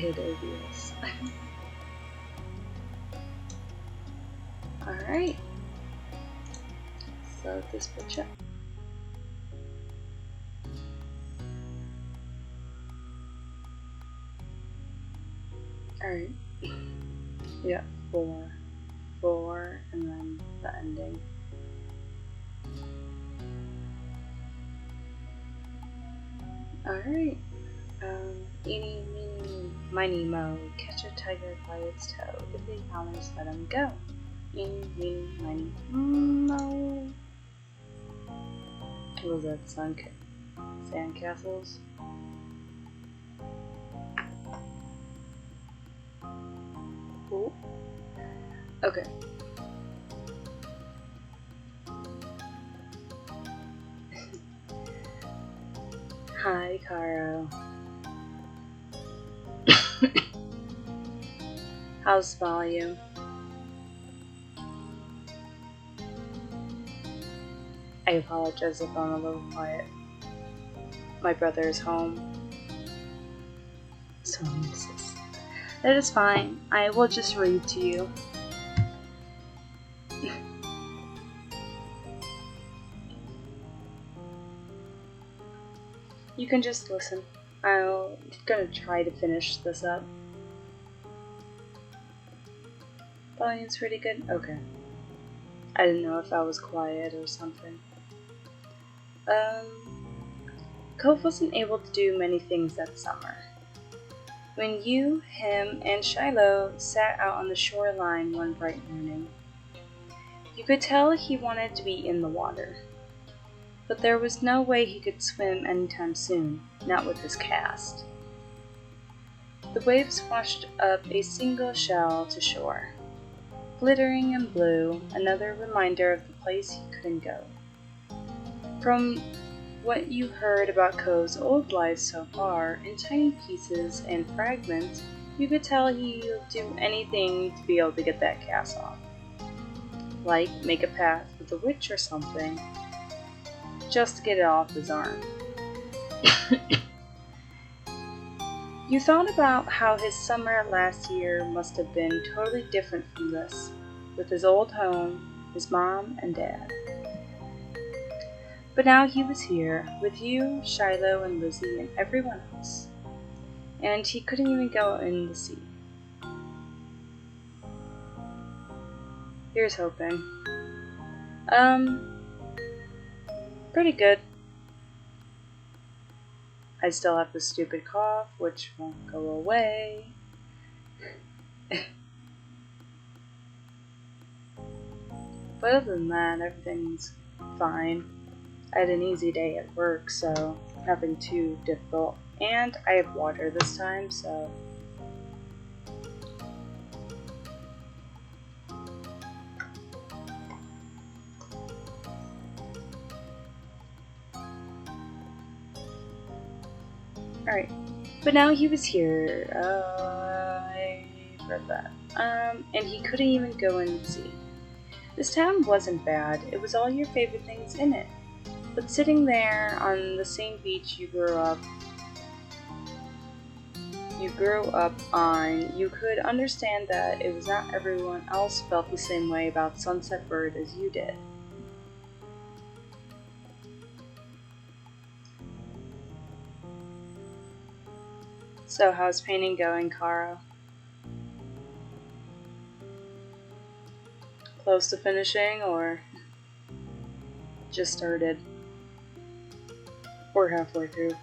hate OBS. Alright. So this bitch up. Alright. Yeah, 4, and then the ending. Alright. Eeny, meeny, miny, mo. Catch a tiger by its toe. If he hollers, let him go. Eeny, meeny, miny, mo. What was that? Sandcastles? Cool. Okay. Hi, Caro. How's volume? I apologize if I'm a little quiet. My brother is home. So I miss this. That is fine. I will just read to you. You can just listen. I'm gonna try to finish this up. Volume's pretty good? Okay. I didn't know if I was quiet or something. Cove wasn't able to do many things that summer. When you, him, and Shiloh sat out on the shoreline one bright morning, you could tell he wanted to be in the water. But there was no way he could swim anytime soon, not with his cast. The waves washed up a single shell to shore, glittering in blue, another reminder of the place he couldn't go. From what you heard about Cove's old life so far, in tiny pieces and fragments, you could tell he'd do anything to be able to get that cast off. Like make a path with a witch or something, just to get it off his arm. You thought about how his summer last year must have been totally different from this, with his old home, his mom and dad. But now he was here, with you, Shiloh, and Lizzie, and everyone else. And he couldn't even go in the sea. Here's hoping. Pretty good. I still have the stupid cough, which won't go away. But other than that, everything's fine. I had an easy day at work, so nothing too difficult. And I have water this time, so... Alright, but now he was here. I read that. And he couldn't even go in and see. This town wasn't bad, it was all your favorite things in it. But sitting there on the same beach you grew up on, you could understand that it was not everyone else felt the same way about Sunset Bird as you did. So how's painting going, Cara? Close to finishing, or just started? We're halfway through.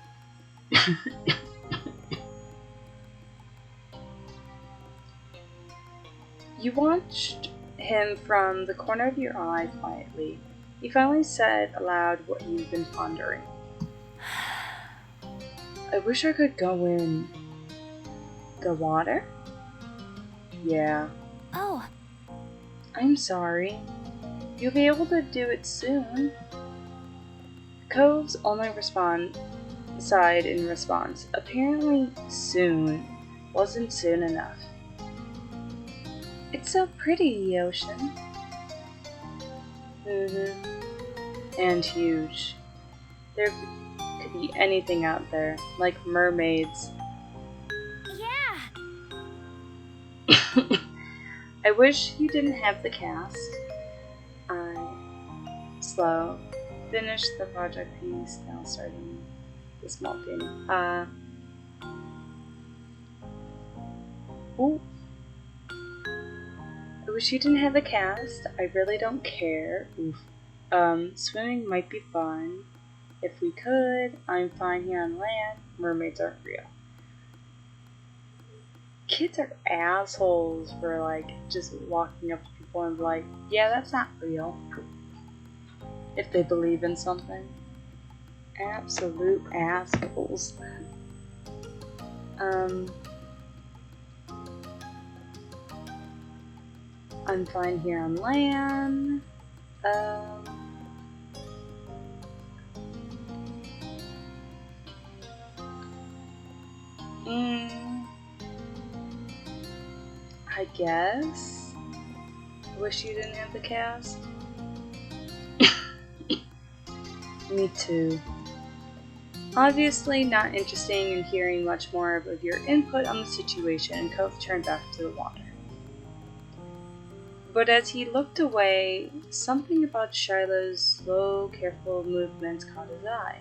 You watched him from the corner of your eye quietly. He finally said aloud what you've been pondering. I wish I could go in the water? Yeah. Oh. I'm sorry. You'll be able to do it soon. Cove's only sighed in response. Apparently soon wasn't soon enough. It's so pretty, the ocean. And huge. There could be anything out there, like mermaids. Yeah! I wish you didn't have the cast. Slow. Finished the project piece, now starting the small painting. Ooh. I wish you didn't have the cast. I really don't care. Oof. Swimming might be fun. If we could, I'm fine here on land. Mermaids aren't real. Kids are assholes for like just walking up to people and be like, yeah, that's not real. If they believe in something. Absolute assholes. I'm fine here on land. I guess. Wish you didn't have the cast. Me too. Obviously not interested in hearing much more of your input on the situation, and Cove turned back to the water. But as he looked away, something about Shiloh's slow, careful movements caught his eye.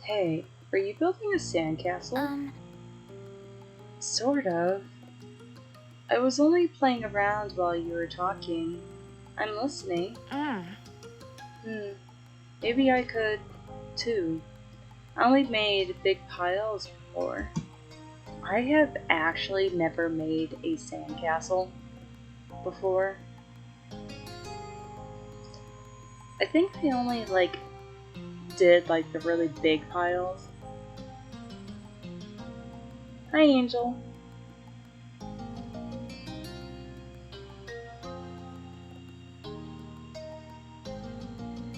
Hey, are you building a sandcastle? Sort of. I was only playing around while you were talking. I'm listening. Maybe I could, too. I only made big piles before. I have actually never made a sandcastle before. I think I only did the really big piles. Hi, Angel.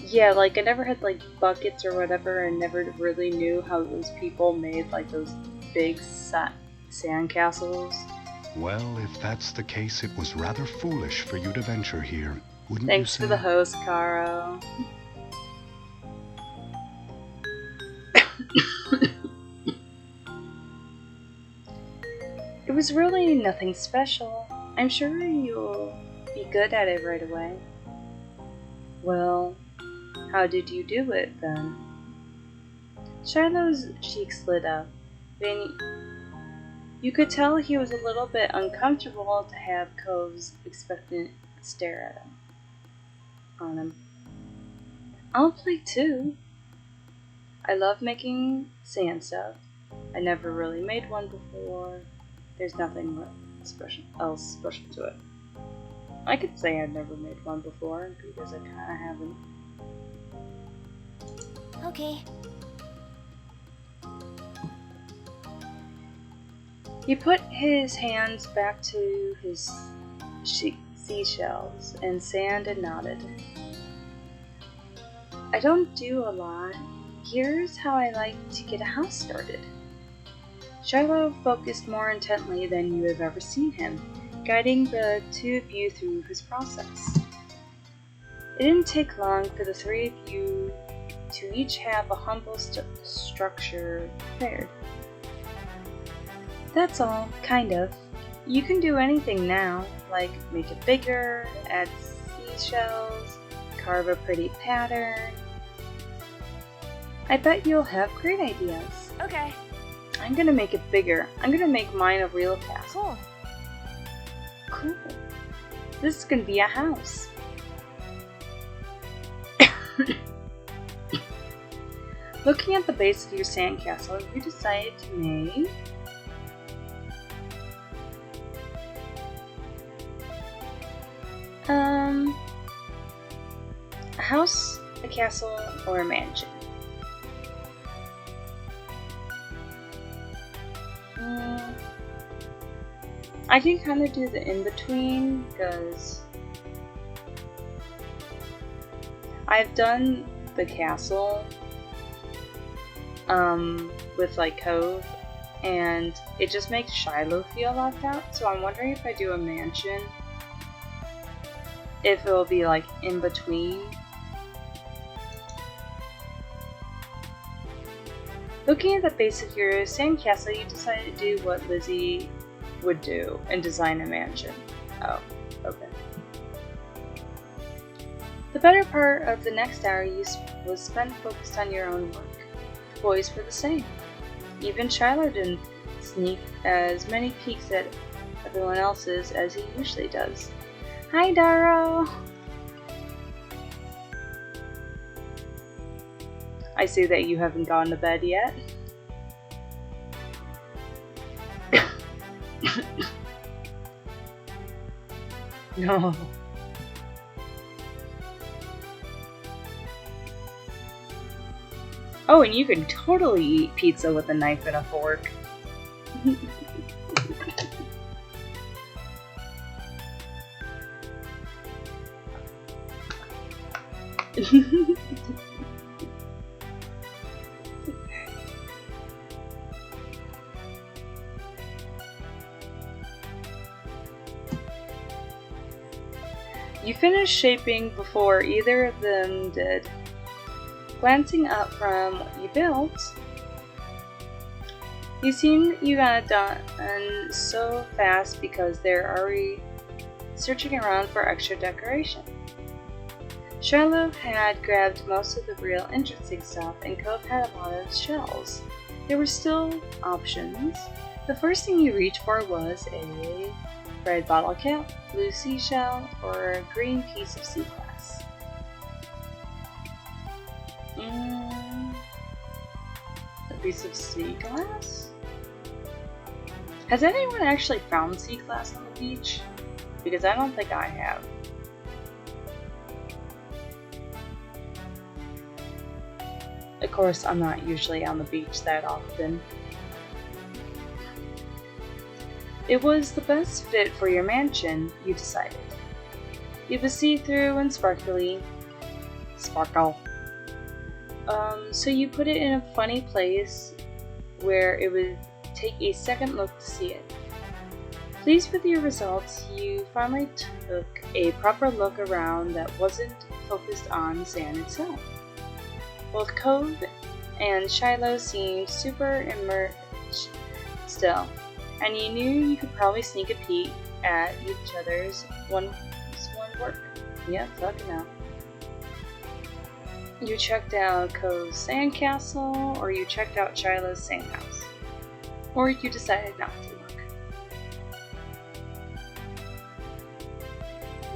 Yeah, I never had buckets or whatever, and never really knew how those people made those big sandcastles. Well, if that's the case, it was rather foolish for you to venture here, wouldn't Thanks you say? to the host, Caro. It was really nothing special. I'm sure you'll be good at it right away. Well, how did you do it, then? Shiloh's cheeks lit up. Then you could tell he was a little bit uncomfortable to have Cove's expectant stare on him. I'll play too. I love making sand stuff. I never really made one before. There's nothing else special to it. I could say I've never made one before because I kind of haven't. Okay. He put his hands back to his seashells and sand and nodded. I don't do a lot. Here's how I like to get a house started. Shiloh focused more intently than you have ever seen him, guiding the two of you through his process. It didn't take long for the three of you to each have a humble structure prepared. That's all, kind of. You can do anything now, like make it bigger, add seashells, carve a pretty pattern. I bet you'll have great ideas. Okay. I'm gonna make it bigger. I'm gonna make mine a real castle. Cool. This is gonna be a house. Looking at the base of your sandcastle, you decided to make a house, a castle, or a mansion. I can kind of do the in-between because I've done the castle with Cove, and it just makes Shiloh feel left out, so I'm wondering if I do a mansion, if it'll be in between. Looking at the base of your sandcastle, you decided to do what Lizzie would do and design a mansion. Oh, okay. The better part of the next hour was spent focused on your own work. The boys were the same. Even Shiloh didn't sneak as many peeks at everyone else's as he usually does. Hi, Daro! I see that you haven't gone to bed yet. No. Oh, and you can totally eat pizza with a knife and a fork. You finished shaping before either of them did. Glancing up from what you built, you seen you got it done so fast because they're already searching around for extra decoration. Shiloh had grabbed most of the real interesting stuff, and Cove had a lot of shells. There were still options. The first thing you reached for was a red bottle cap, blue seashell, or a green piece of sea glass. A piece of sea glass? Has anyone actually found sea glass on the beach? Because I don't think I have. Of course, I'm not usually on the beach that often. It was the best fit for your mansion, you decided. It was see-through and sparkly. Sparkle. So you put it in a funny place where it would take a second look to see it. Pleased with your results, you finally took a proper look around that wasn't focused on the sand itself. Both Cove and Shiloh seemed super immersed still, and you knew you could probably sneak a peek at each other's one work. Yep, fucking out. You checked out Cove's Sandcastle, or you checked out Shiloh's Sandhouse. Or you decided not to look.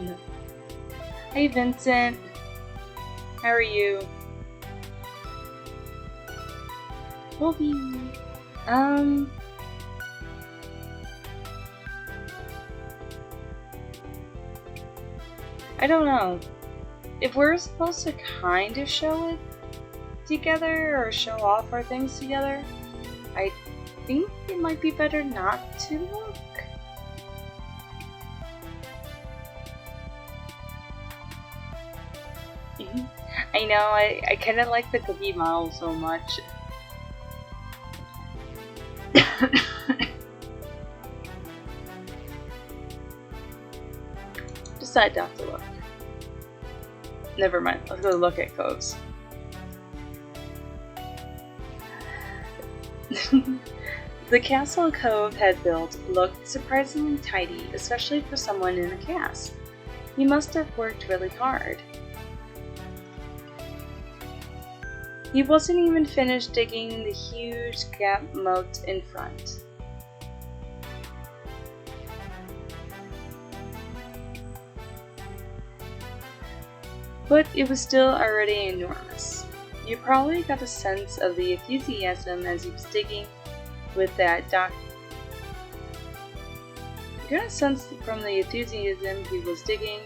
No. Hey Vincent, how are you? Wolfie. I don't know. If we're supposed to kind of show it together or show off our things together, I think it might be better not to look. I know, I kind of like the cookie model so much. Decide not to look. Never mind, let's go look at Cove's. The castle Cove had built looked surprisingly tidy, especially for someone in a cast. He must have worked really hard. He wasn't even finished digging the huge gap moat in front. But it was still already enormous. You probably got a sense of the enthusiasm as he was digging with that You got a sense from the enthusiasm he was digging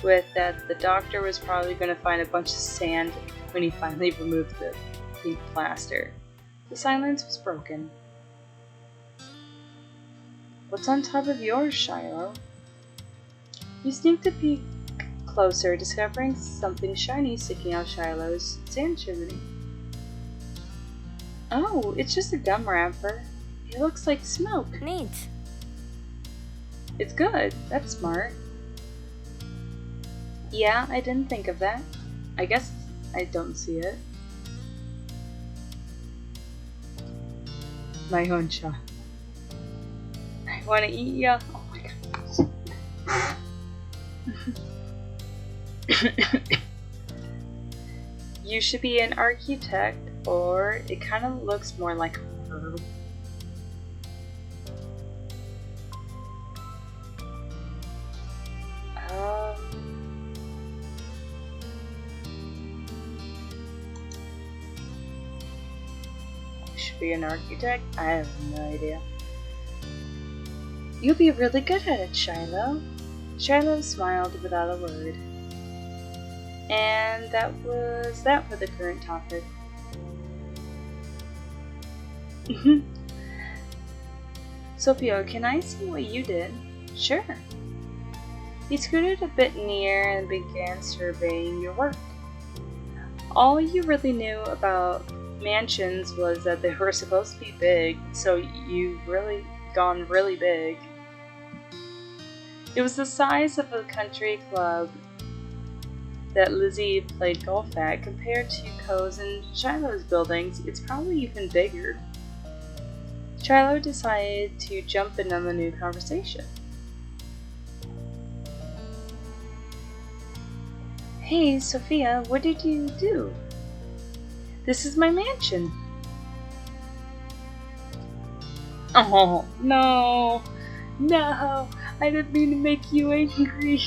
with that the doctor was probably going to find a bunch of sand when he finally removed the pink plaster. The silence was broken. What's on top of yours, Shiloh? You sneaked a peek closer, discovering something shiny sticking out Shiloh's sand chimney. Oh, it's just a gum wrapper. It looks like smoke. Neat. It's good. That's smart. Yeah, I didn't think of that. I guess I don't see it. My own shot. I'm want to eat ya? Oh my god. You should be an architect, or it kind of looks more like a herb. Should be an architect? I have no idea. You'll be really good at it, Shiloh. Shiloh smiled without a word. And that was that for the current topic. Sophia, can I see what you did? Sure. He scooted a bit near and began surveying your work. All you really knew about mansions was that they were supposed to be big, so you've really gone really big. It was the size of a country club that Lizzie played golf at. Compared to Co's and Shiloh's buildings, it's probably even bigger. Shiloh decided to jump in on the new conversation. Hey, Sophia, what did you do? This is my mansion. Oh, no. No, I didn't mean to make you angry.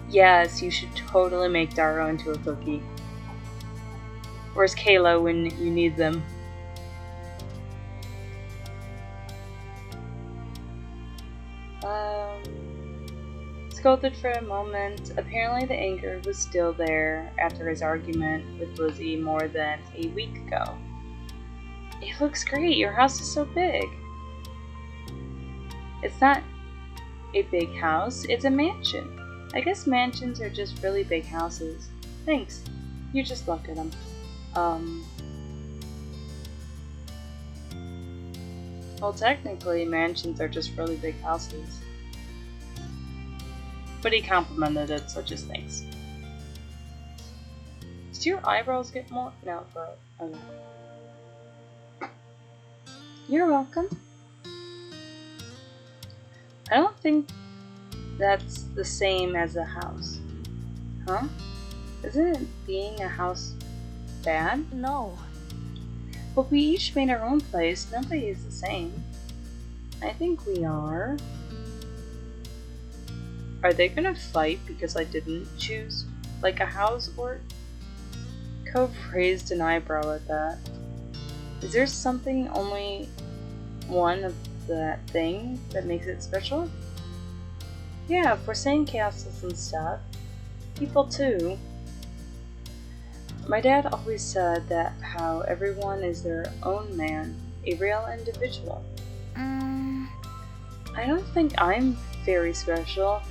Yes, you should totally make Daro into a cookie. Where's Kayla when you need them? Scolded for a moment. Apparently the anger was still there after his argument with Lizzie more than a week ago. It looks great. Your house is so big. It's not a big house. It's a mansion. I guess mansions are just really big houses. Thanks. You just look at them. Well, technically, mansions are just really big houses. But he complimented it, so just thanks. Did your eyebrows get more? No, but okay. You're welcome. I don't think that's the same as a house. Huh? Isn't being a house bad? No. But we each made our own place. Nobody is the same. I think we are. Are they gonna fight because I didn't choose like a house or? Cove raised an eyebrow at that. Is there something only one of that thing that makes it special? Yeah, for sandcastles and stuff. People too. My dad always said that how everyone is their own man, a real individual. I don't think I'm very special.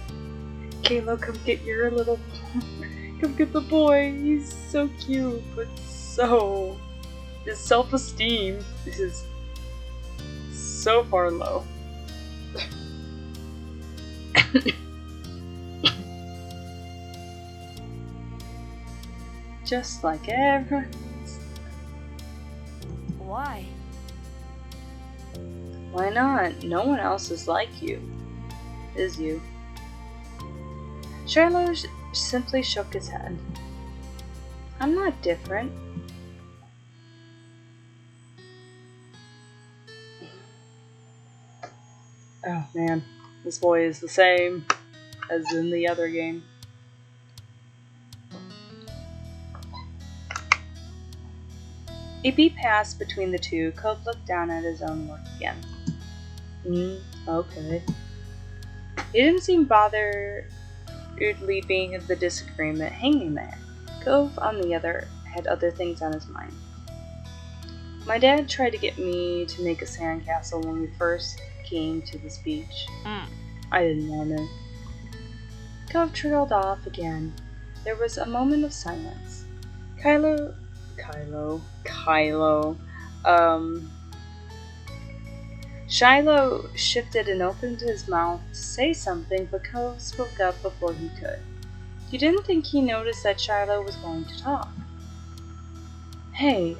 Kayla, come get your little come get the boy. He's so cute, but so his self-esteem is so far low. Just like everyone. Why? Why not? No one else is like you. Is you? Shiloh simply shook his head. I'm not different. Oh man, this boy is the same as in the other game. A beat passed between the two. Cove looked down at his own work again. Okay. He didn't seem bothered leaving the disagreement hanging there. Cove, on the other, had other things on his mind. My dad tried to get me to make a sandcastle when we first came to this beach. I didn't want it. Cove trailed off again. There was a moment of silence. Kylo. Shiloh shifted and opened his mouth to say something, but Cove spoke up before he could. You didn't think he noticed that Shiloh was going to talk. Hey,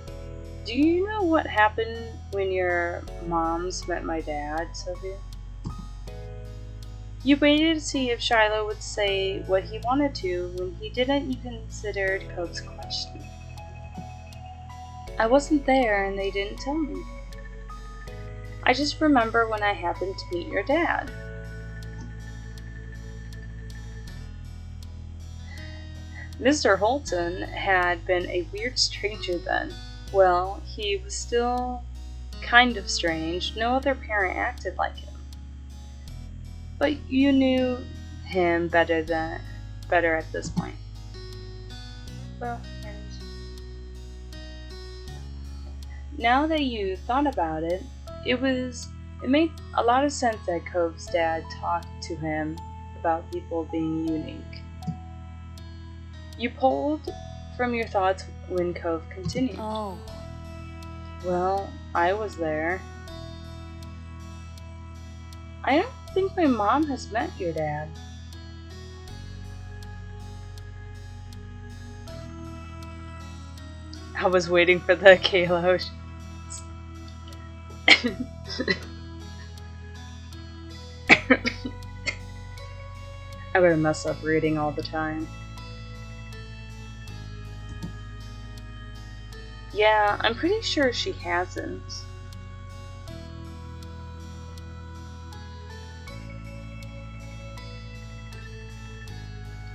Do you know what happened when your moms met my dad, Sophia? You waited to see if Shiloh would say what he wanted to when he didn't even consider Cove's question. I wasn't there and they didn't tell me. I just remember when I happened to meet your dad. Mr. Holton had been a weird stranger then. Well, he was still kind of strange. No other parent acted like him. But you knew him better at this point. Well, now that you thought about it, it made a lot of sense that Cove's dad talked to him about people being unique. You pulled from your thoughts when Cove continued. Oh. Well, I was there. I don't think my mom has met your dad. I was waiting for the Kalo. I'm gonna mess up reading all the time. Yeah, I'm pretty sure she hasn't.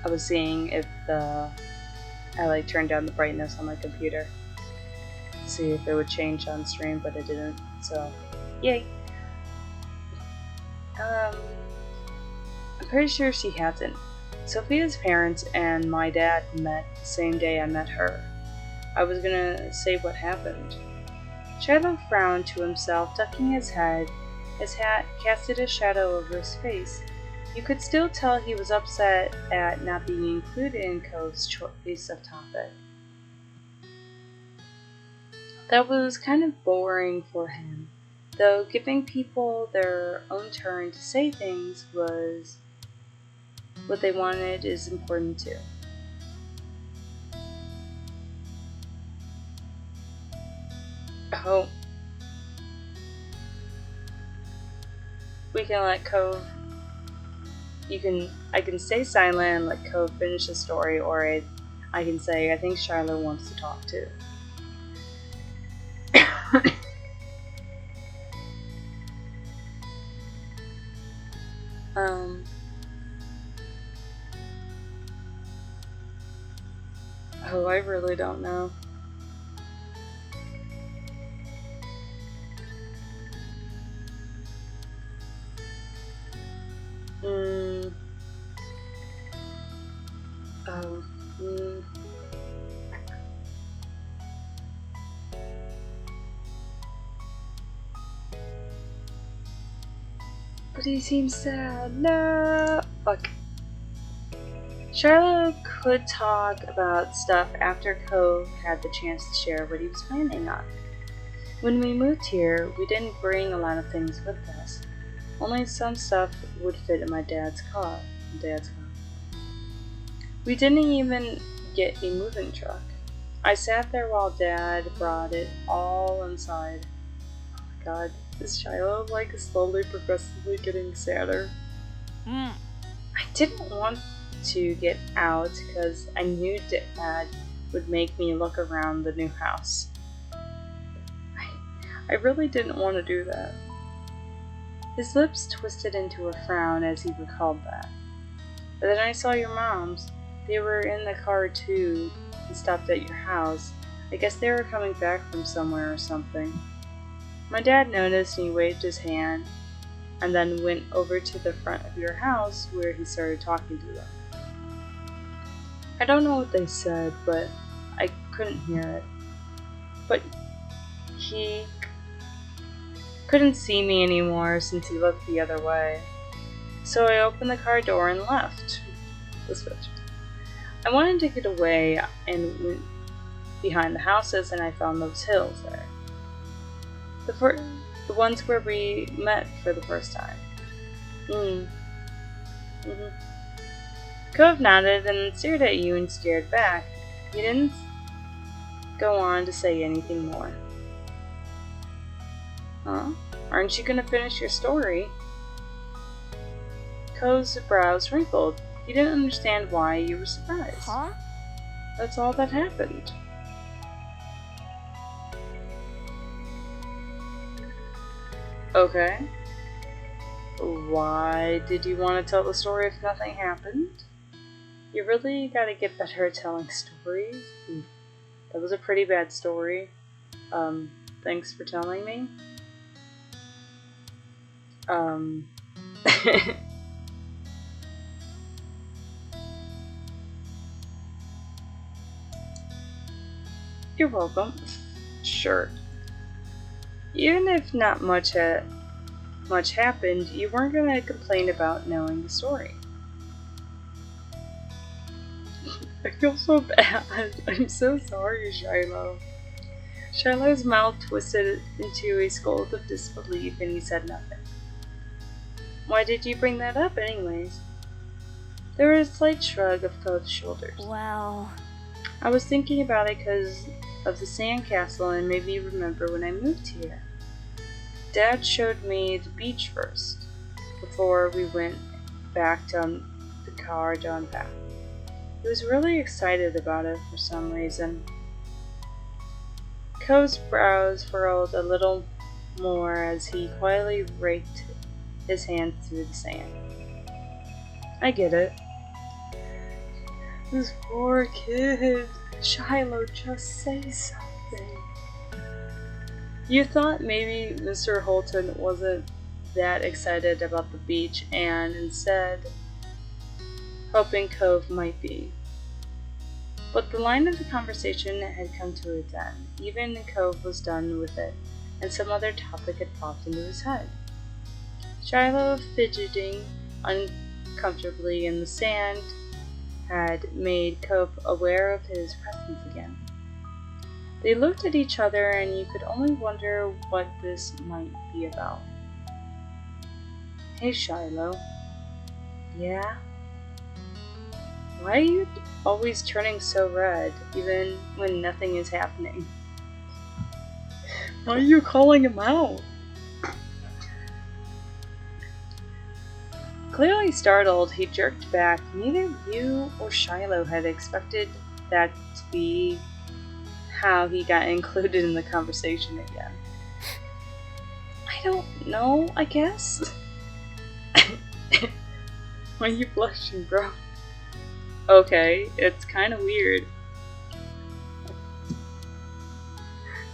I was seeing if I turned down the brightness on my computer to see if it would change on stream, but it didn't, so yay. I'm pretty sure she hasn't. Sophia's parents and my dad met the same day I met her. I was gonna say what happened. Shiloh frowned to himself, ducking his head. His hat casted a shadow over his face. You could still tell he was upset at not being included in Cove's choice of topic. That was kind of boring for him, though giving people their own turn to say things was what they wanted is important too. Oh. We can let Cove. I can stay silent and let Cove finish the story, or I can say I think Shiloh wants to talk too. Oh, I really don't know. But he seems sad. No! Fuck. Shiloh could talk about stuff after Cove had the chance to share what he was planning on. When we moved here, we didn't bring a lot of things with us. Only some stuff would fit in my dad's car. We didn't even get a moving truck. I sat there while Dad brought it all inside. Oh my god, is Shiloh slowly progressively getting sadder? I didn't want to get out because I knew Dad would make me look around the new house. I really didn't want to do that. His lips twisted into a frown as he recalled that. But then I saw your moms. They were in the car too and stopped at your house. I guess they were coming back from somewhere or something. My dad noticed and he waved his hand and then went over to the front of your house where he started talking to them. I don't know what they said, but I couldn't hear it. But he couldn't see me anymore since he looked the other way. So I opened the car door and left. The switch. I wanted to get away and went behind the houses and I found those hills there. The ones where we met for the first time. Cove nodded and stared at you and stared back. He didn't go on to say anything more. Huh? Aren't you gonna finish your story? Ko's brows wrinkled. He didn't understand why you were surprised. Huh? That's all that happened. Okay. Why did you want to tell the story if nothing happened? You really gotta get better at telling stories. That was a pretty bad story. Thanks for telling me. You're welcome. Sure. Even if not much happened, you weren't gonna complain about knowing the story. I feel so bad. I'm so sorry, Shiloh. Shiloh's mouth twisted into a scold of disbelief and he said nothing. Why did you bring that up anyways? There was a slight shrug of Ko's shoulders. Well... I was thinking about it because of the Sandcastle and made me remember when I moved here. Dad showed me the beach first, before we went back down the car down back. He was really excited about it for some reason. Ko's brows furrowed a little more as he quietly raked his hands through the sand. I get it. This poor kid. Shiloh, just say something. You thought maybe Mr. Holton wasn't that excited about the beach and instead hoping Cove might be. But the line of the conversation had come to its end. Even Cove was done with it, and some other topic had popped into his head. Shiloh, fidgeting uncomfortably in the sand, had made Cove aware of his presence again. They looked at each other, and you could only wonder what this might be about. Hey, Shiloh. Yeah? Why are you always turning so red, even when nothing is happening? Why are you calling him out? Clearly startled, he jerked back. Neither you or Shiloh had expected that to be how he got included in the conversation again. I don't know, I guess. Why are you blushing, bro? Okay, it's kinda weird.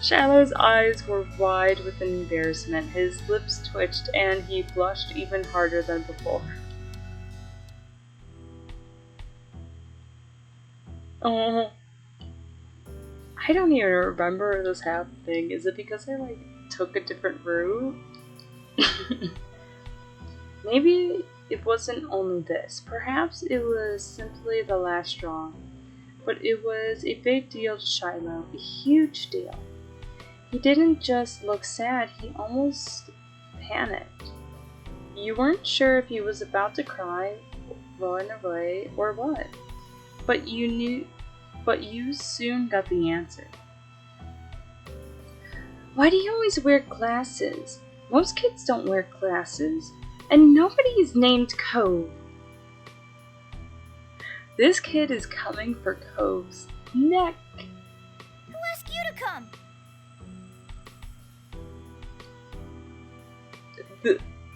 Shiloh's eyes were wide with embarrassment. His lips twitched and he blushed even harder than before. Oh, I don't even remember this happening. Is it because I took a different route? Maybe it wasn't only this. Perhaps it was simply the last straw. But it was a big deal to Shiloh, a huge deal. He didn't just look sad, he almost panicked. You weren't sure if he was about to cry, run away, or what. But you soon got the answer. Why do you always wear glasses? Most kids don't wear glasses. And nobody is named Cove. This kid is coming for Cove's neck. Who asked you to come?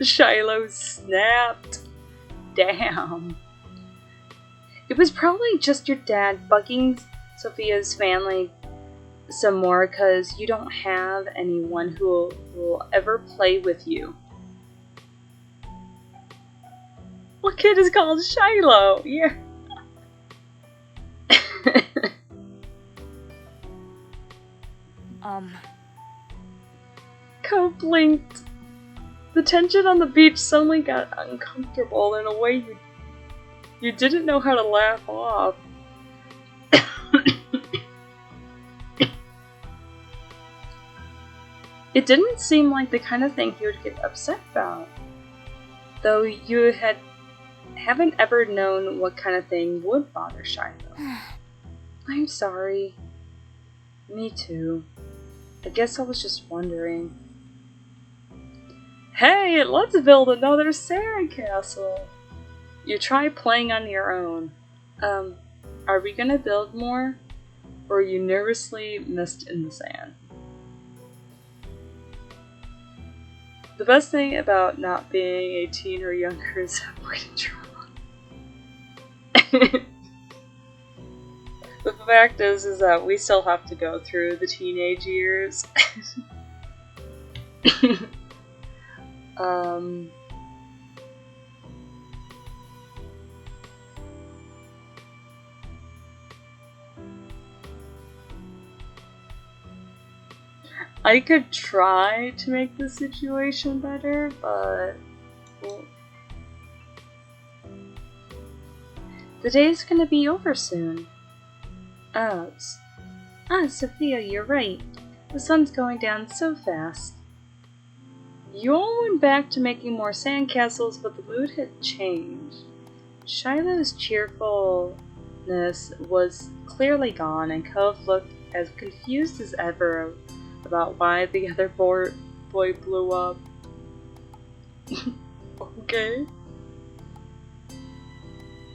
Shiloh snapped. Damn. It was probably just your dad bugging Sophia's family some more because you don't have anyone who will ever play with you. What kid is called Shiloh? Yeah. Cove blinked. The tension on the beach suddenly got uncomfortable in a way you didn't know how to laugh off. It didn't seem like the kind of thing he would get upset about. Though you haven't ever known what kind of thing would bother Shiloh. I'm sorry. Me too. I guess I was just wondering. Hey, let's build another sandcastle. You try playing on your own. Are we gonna build more? Or you nervously missed in the sand? The best thing about not being 18 or younger is avoiding trauma. The fact is that we still have to go through the teenage years. I could try to make the situation better, but well, the day's gonna be over soon. Sophia, you're right. The sun's going down so fast. You all went back to making more sandcastles, but the mood had changed. Shiloh's cheerfulness was clearly gone, and Cove looked as confused as ever about why the other boy blew up. Okay.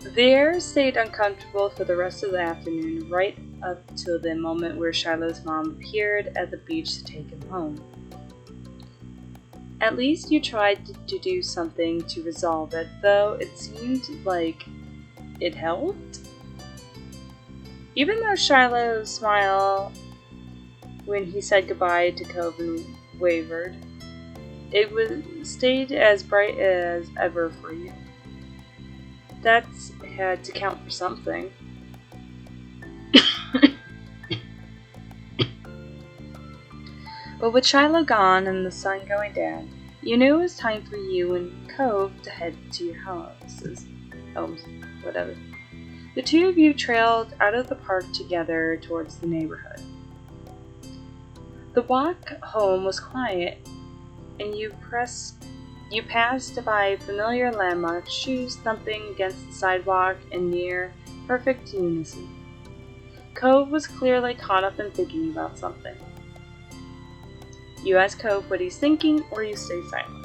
The air stayed uncomfortable for the rest of the afternoon, right up till the moment where Shiloh's mom appeared at the beach to take him home. At least you tried to do something to resolve it, though it seemed like it helped. Even though Shiloh's smile when he said goodbye to Cove and wavered, it stayed as bright as ever for you. That's had to count for something. But with Shiloh gone and the sun going down, you knew it was time for you and Cove to head to your homes, whatever. The two of you trailed out of the park together towards the neighborhood. The walk home was quiet, and you passed by familiar landmarks, shoes thumping against the sidewalk in near perfect unison. Cove was clearly caught up in thinking about something. You ask Cove what he's thinking, or you stay silent.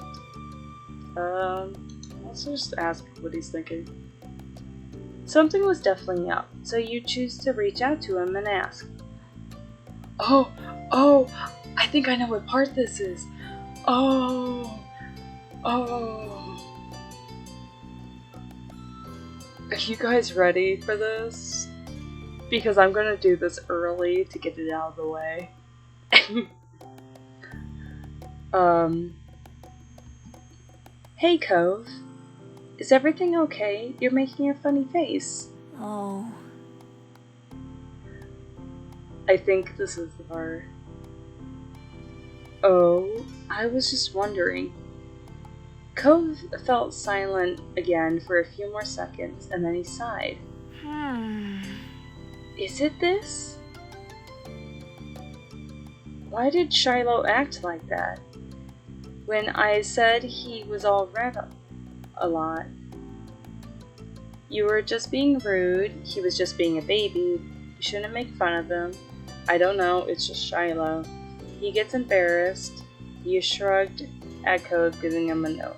Let's just ask what he's thinking. Something was definitely up, so you choose to reach out to him and ask. Oh, I think I know what part this is. Oh. Are you guys ready for this? Because I'm gonna do this early to get it out of the way. Hey, Cove. Is everything okay? You're making a funny face. Oh. I think this is the part. Oh, I was just wondering. Cove felt silent again for a few more seconds, and then he sighed. Is it this? Why did Shiloh act like that? When I said he was all red a lot. You were just being rude, he was just being a baby, you shouldn't make fun of him. I don't know, it's just Shiloh. He gets embarrassed. You shrugged at Cove, giving him a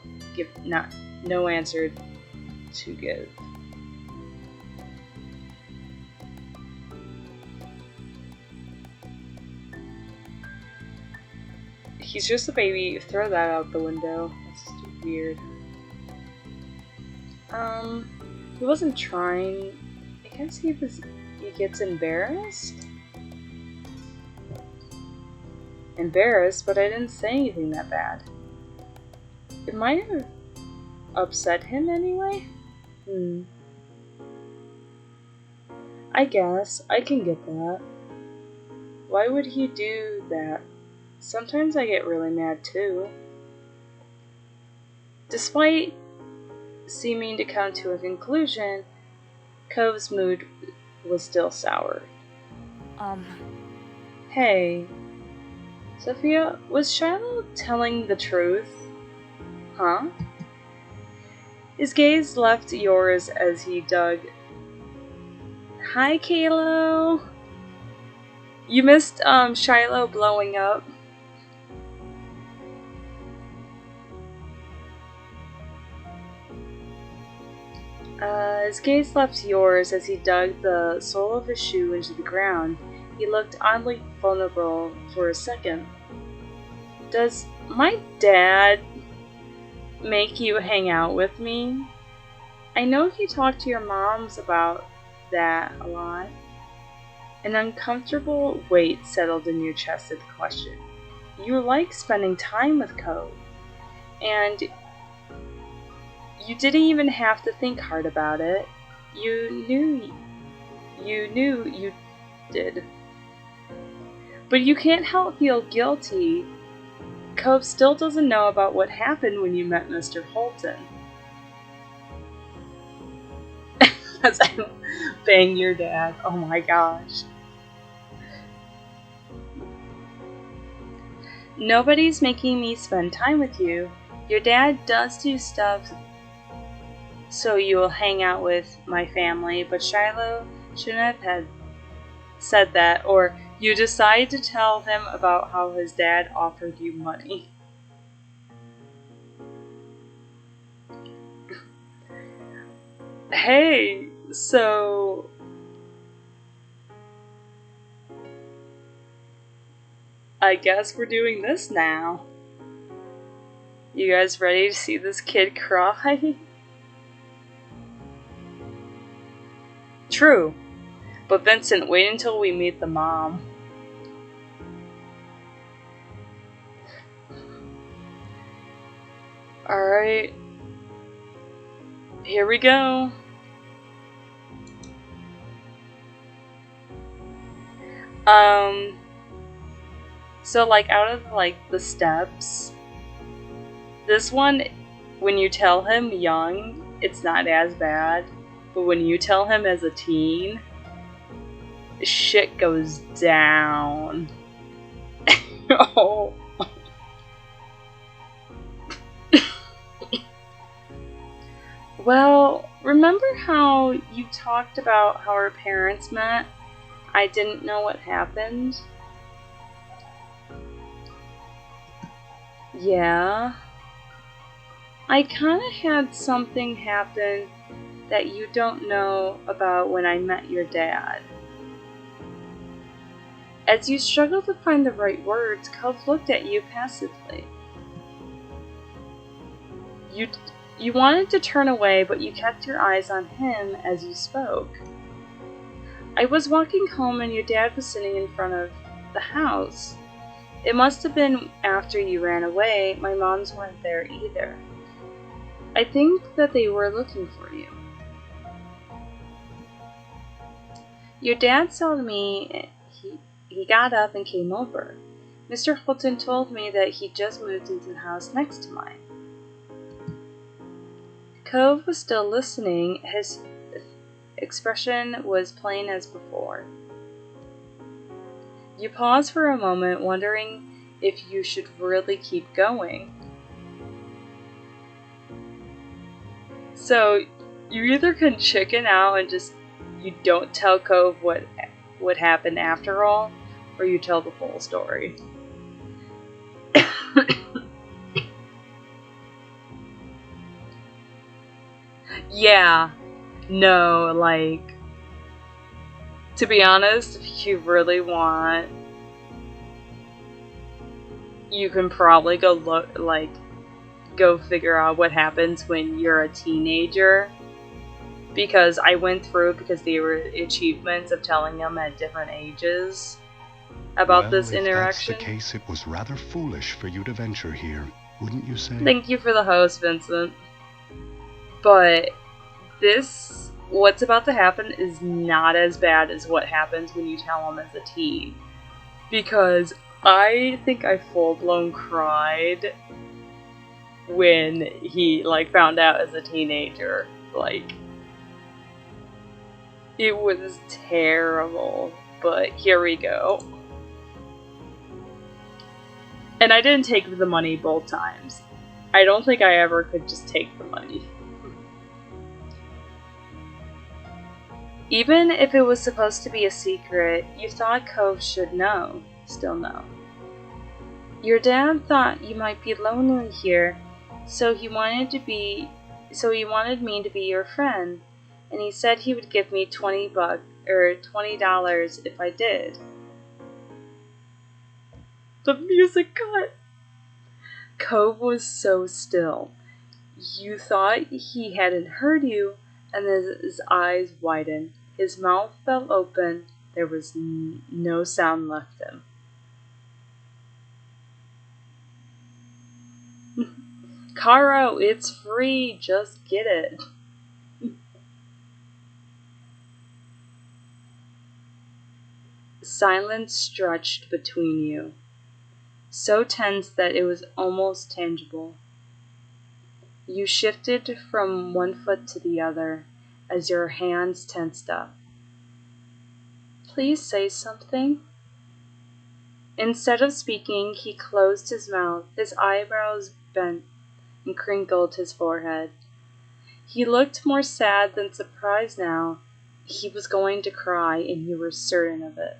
no answer to give. He's just a baby. Throw that out the window. That's just weird. He wasn't trying. I guess he gets embarrassed? Embarrassed, but I didn't say anything that bad. It might have upset him anyway? I guess. I can get that. Why would he do that? Sometimes I get really mad too. Despite seeming to come to a conclusion, Cove's mood was still sour. Hey, Sophia, was Shiloh telling the truth? Huh? His gaze left yours as he dug. Hi, Kalo. You missed Shiloh blowing up. His gaze left yours as he dug the sole of his shoe into the ground. He looked oddly vulnerable for a second. Does my dad make you hang out with me? I know you talk to your moms about that a lot. An uncomfortable weight settled in your chest at the question. You like spending time with Cove, and you didn't even have to think hard about it. You knew you did. But you can't help feel guilty. Cove still doesn't know about what happened when you met Mr. Holton. As I bang your dad. Oh my gosh. Nobody's making me spend time with you. Your dad does do stuff so you'll hang out with my family, but Shiloh shouldn't have said that, or you decide to tell him about how his dad offered you money. Hey, so I guess we're doing this now. You guys ready to see this kid cry? True. But Vincent, wait until we meet the mom. Alright. Here we go. So like out of like the steps, this one, when you tell him young, it's not as bad. But when you tell him as a teen, shit goes down. Oh. Well, remember how you talked about how our parents met? I didn't know what happened. Yeah. I kinda had something happen that you don't know about when I met your dad. As you struggled to find the right words, Cove looked at you passively. You wanted to turn away, but you kept your eyes on him as you spoke. I was walking home and your dad was sitting in front of the house. It must have been after you ran away. My moms weren't there either. I think that they were looking for you. Your dad saw me. He got up and came over. Mr. Holton told me that he just moved into the house next to mine. Cove was still listening. His expression was plain as before. You paused for a moment, wondering if you should really keep going. So, you either can chicken out and just you don't tell Cove what happened after all, or you tell the full story. Yeah, no, like, to be honest, if you really want, you can probably go figure out what happens when you're a teenager. Because I went through, because they were achievements of telling them at different ages about this interaction. If that's the case, it was rather foolish for you to venture here, wouldn't you say? Thank you for the host, Vincent. But what's about to happen is not as bad as what happens when you tell them as a teen. Because I think I full-blown cried when he, found out as a teenager. It was terrible, but here we go. And I didn't take the money both times. I don't think I ever could just take the money. Even if it was supposed to be a secret, you thought Cove should still know. Your dad thought you might be lonely here, so he wanted me to be your friend. and he said he would give me $20 if I did. The music cut. Cove was so still. You thought he hadn't heard you, and his eyes widened. His mouth fell open. There was no sound left him. Caro, it's free. Just get it. Silence stretched between you, so tense that it was almost tangible. You shifted from one foot to the other as your hands tensed up. Please say something. Instead of speaking, he closed his mouth, his eyebrows bent and crinkled his forehead. He looked more sad than surprised now. He was going to cry, and you were certain of it.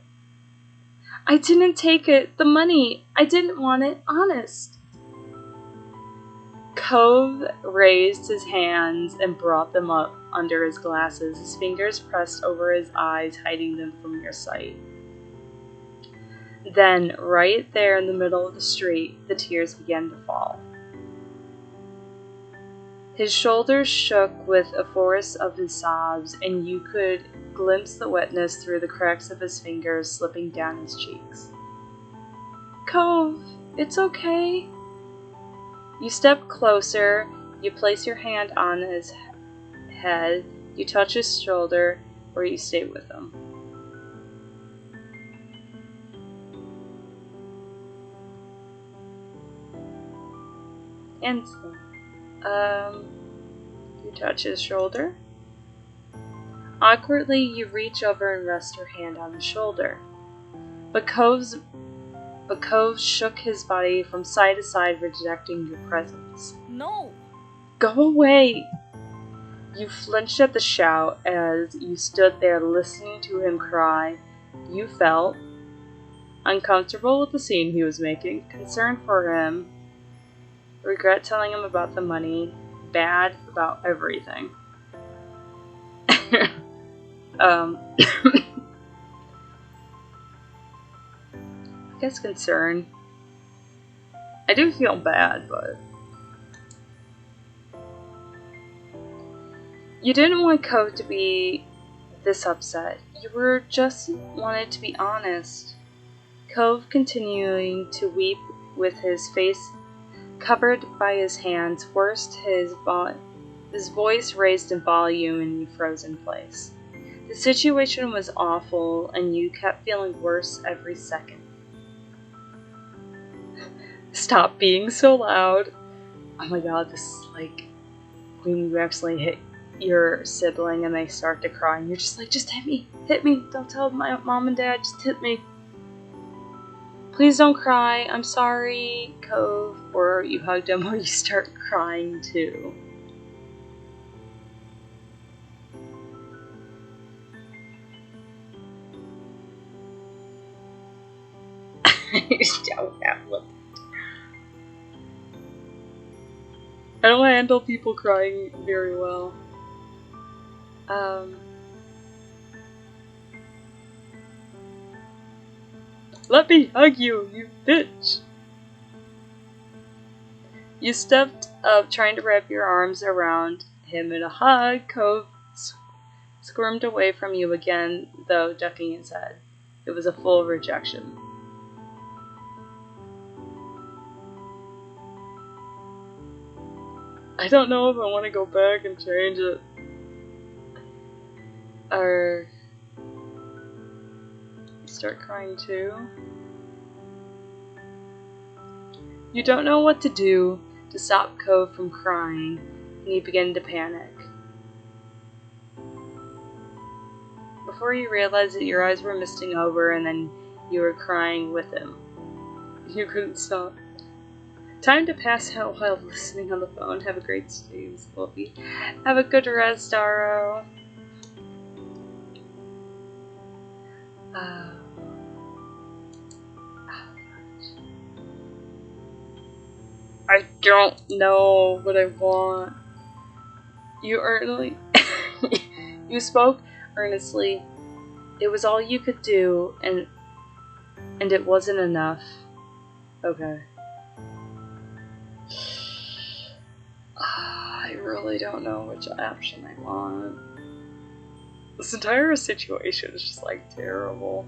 I didn't take it. The money. I didn't want it. Honest. Cove raised his hands and brought them up under his glasses, his fingers pressed over his eyes, hiding them from your sight. Then, right there in the middle of the street, the tears began to fall. His shoulders shook with a force of his sobs, and you could glimpse the wetness through the cracks of his fingers slipping down his cheeks. Cove, it's okay. You step closer, you place your hand on his head, you touch his shoulder, or you stay with him. And you touch his shoulder. Awkwardly, you reach over and rest your hand on his shoulder. But Cove shook his body from side to side, rejecting your presence. No! Go away! You flinched at the shout as you stood there listening to him cry. You felt uncomfortable with the scene he was making, concerned for him, regret telling him about the money, bad about everything. I guess concern. I do feel bad, but you didn't want Cove to be this upset. You were just wanted to be honest. Cove, continuing to weep with his face covered by his hands, forced his voice raised in volume, and you froze in place. The situation was awful, and you kept feeling worse every second. Stop being so loud. Oh my god, this is like when you actually hit your sibling and they start to cry, and you're just like, just hit me, don't tell my mom and dad, just hit me. Please don't cry, I'm sorry, Cove. Or you hugged him, or you start crying too. I don't handle people crying very well. Let me hug you, you bitch! You stepped up, trying to wrap your arms around him in a hug. Cove squirmed away from you again, though ducking his head. It was a full rejection. I don't know if I want to go back and change it. Or start crying too. You don't know what to do to stop Cove from crying, and you begin to panic. Before you realized it, your eyes were misting over, and then you were crying with him. You couldn't stop. Time to pass out while listening on the phone. Have a great stay, Wolfie. Have a good rest, Daro. I don't know what I want. You You spoke earnestly. It was all you could do, and it wasn't enough. Okay. I really don't know which option I want. This entire situation is just like terrible.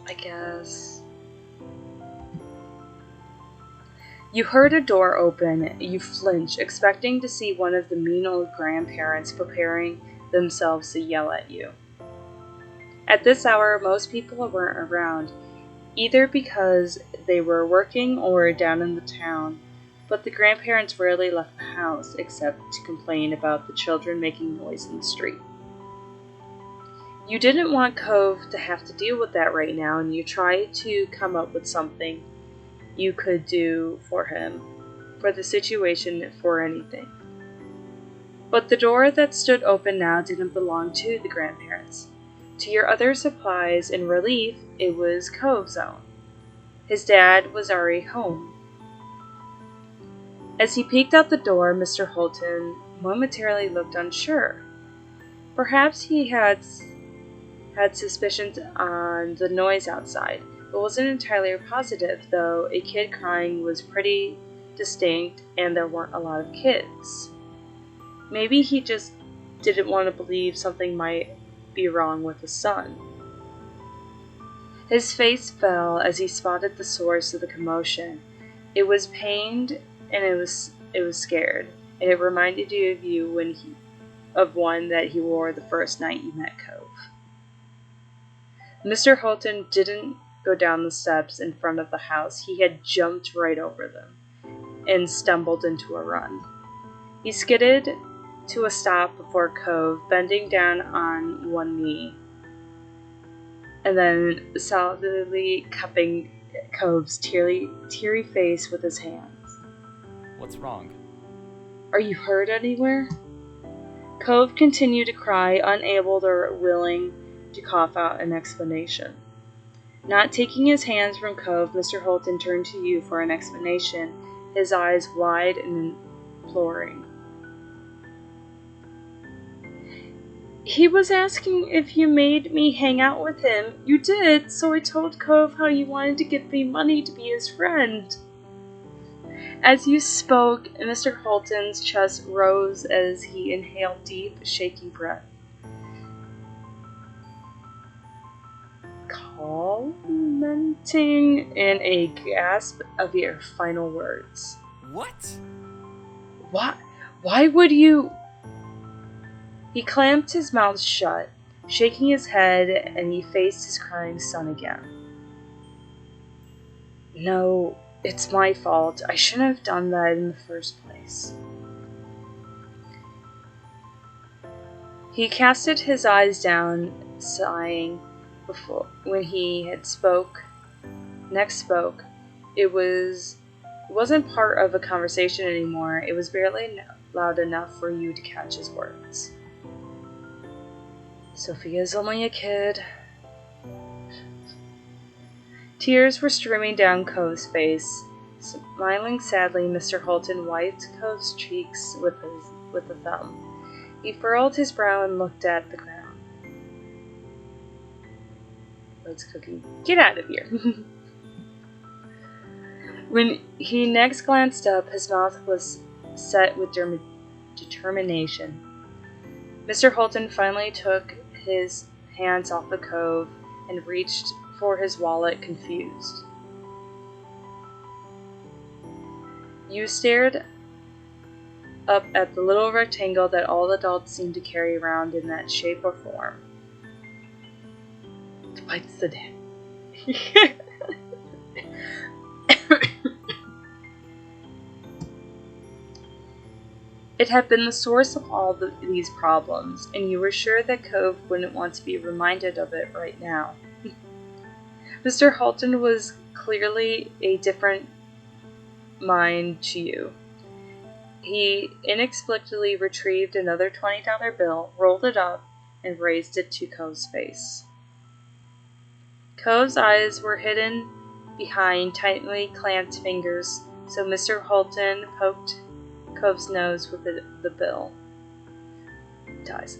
I guess. You heard a door open. You flinch, expecting to see one of the mean old grandparents preparing themselves to yell at you. At this hour, most people weren't around, either because they were working or down in the town, but the grandparents rarely left the house except to complain about the children making noise in the street. You didn't want Cove to have to deal with that right now, and you tried to come up with something you could do for him, for the situation, for anything. But the door that stood open now didn't belong to the grandparents. To your other surprise and relief, it was Cove's own. His dad was already home. As he peeked out the door, Mr. Holton momentarily looked unsure. Perhaps he had suspicions on the noise outside, but wasn't entirely positive, though a kid crying was pretty distinct and there weren't a lot of kids. Maybe he just didn't want to believe something might be wrong with his son. His face fell as he spotted the source of the commotion. It was pained and it was scared, and it reminded you of one that he wore the first night you met Cove. Mr. Holton didn't go down the steps in front of the house. He had jumped right over them and stumbled into a run. He skidded to a stop before Cove, bending down on one knee, and then solidly cupping Cove's teary face with his hands. What's wrong? Are you hurt anywhere? Cove continued to cry, unable or willing to cough out an explanation. Not taking his hands from Cove, Mr. Holton turned to you for an explanation, his eyes wide and imploring. He was asking if you made me hang out with him. You did, so I told Cove how you wanted to give me money to be his friend. As you spoke, Mr. Holton's chest rose as he inhaled deep, shaky breath. Commenting in a gasp of your final words. What? Why would you? He clamped his mouth shut, shaking his head, and he faced his crying son again. No, it's my fault. I shouldn't have done that in the first place. He casted his eyes down, sighing. When he had next spoke, it wasn't part of a conversation anymore. It was barely loud enough for you to catch his words. Sophia's only a kid. Tears were streaming down Cove's face. Smiling sadly, Mr. Holton wiped Cove's cheeks with a thumb. He furrowed his brow and looked at the ground. Let's Cookie, get out of here. When he next glanced up, his mouth was set with determination. Mr. Holton finally took his hands off the Cove and reached for his wallet, confused. You stared up at the little rectangle that all adults seem to carry around in that shape or form. Bites the day. It had been the source of all these problems, and you were sure that Cove wouldn't want to be reminded of it right now. Mr. Holton was clearly a different mind to you. He inexplicably retrieved another $20 bill, rolled it up, and raised it to Cove's face. Cove's eyes were hidden behind tightly clamped fingers. so Mr. Holton poked Cove's nose with the bill. Dies.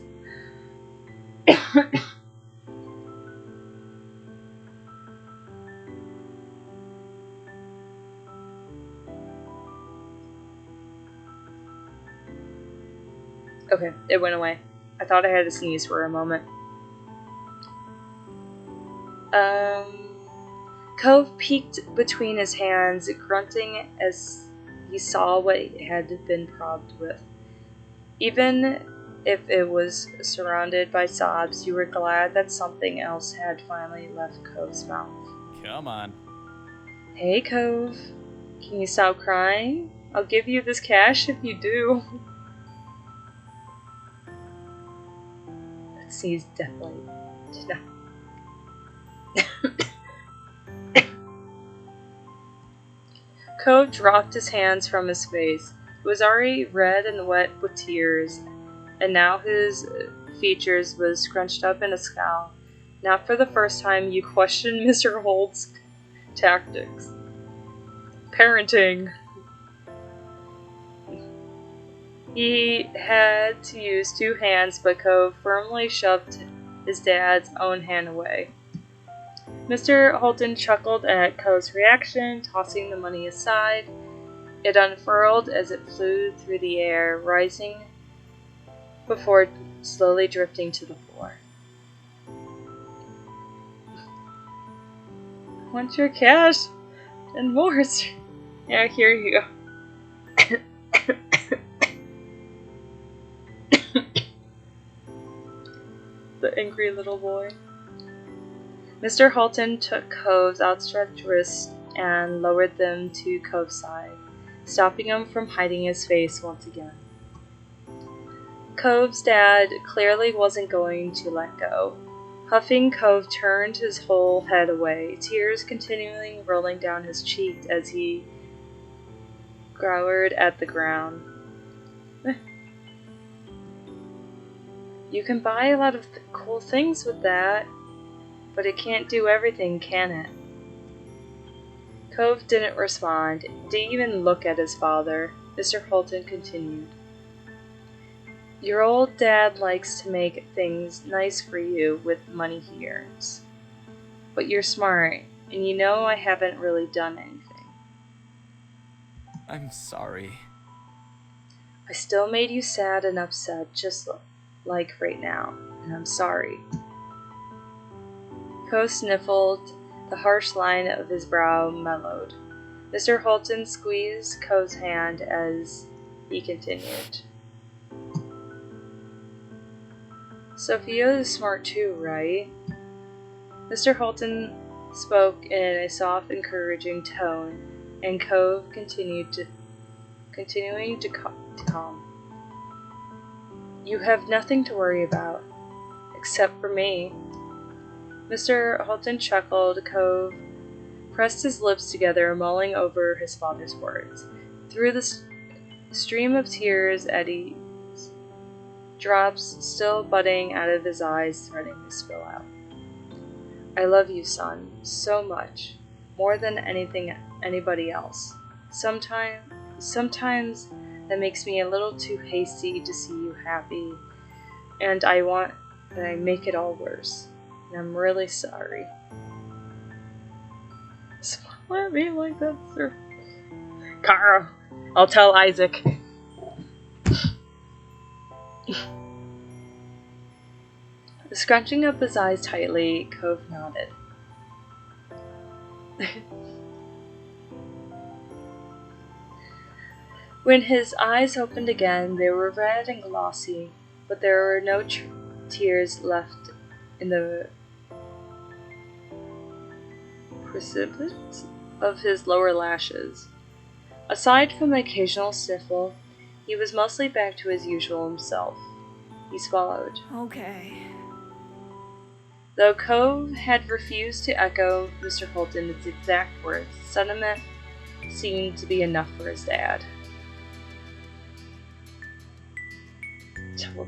Okay, it went away. I thought I had to sneeze for a moment. Cove peeked between his hands, grunting as he saw what he had been propped with. Even if it was surrounded by sobs, you were glad that something else had finally left Cove's mouth. Come on. Hey, Cove. Can you stop crying? I'll give you this cash if you do. That sneeze definitely did not. Cove dropped his hands from his face. It was already red and wet with tears, and now his features was scrunched up in a scowl. Not for the first time, you questioned Mr. Holt's tactics. Parenting. He had to use 2 hands, but Cove firmly shoved his dad's own hand away. Mr. Holton chuckled at Cove's reaction, tossing the money aside. It unfurled as it flew through the air, rising before slowly drifting to the floor. Want your cash? And more. Yeah, here you go. The angry little boy. Mr. Holton took Cove's outstretched wrists and lowered them to Cove's side, stopping him from hiding his face once again. Cove's dad clearly wasn't going to let go. Huffing, Cove turned his whole head away, tears continually rolling down his cheeks as he glowered at the ground. You can buy a lot of cool things with that, but it can't do everything, can it? Cove didn't respond, didn't even look at his father. Mr. Holton continued. Your old dad likes to make things nice for you with money he earns. But you're smart, and you know I haven't really done anything. I'm sorry. I still made you sad and upset, just like right now, and I'm sorry. Cove sniffled. The harsh line of his brow mellowed. Mr. Holton squeezed Cove's hand as he continued. Sophia is smart too, right? Mr. Holton spoke in a soft, encouraging tone, and Cove continuing to calm. You have nothing to worry about, except for me. Mr. Holton chuckled. Cove pressed his lips together, mulling over his father's words. Through the stream of tears, Eddie's drops still budding out of his eyes, threatening to spill out. I love you, son, so much, more than anybody else. Sometimes that makes me a little too hasty to see you happy, and I make it all worse. And I'm really sorry. Smile at me like that, sir. Carl, I'll tell Isaac. Scrunching up his eyes tightly, Cove nodded. When his eyes opened again, they were red and glossy, but there were no tears left in the precipice of his lower lashes. Aside from the occasional sniffle, he was mostly back to his usual himself. He swallowed. Okay. Though Cove had refused to echo Mr. Holton's exact words, sentiment seemed to be enough for his dad.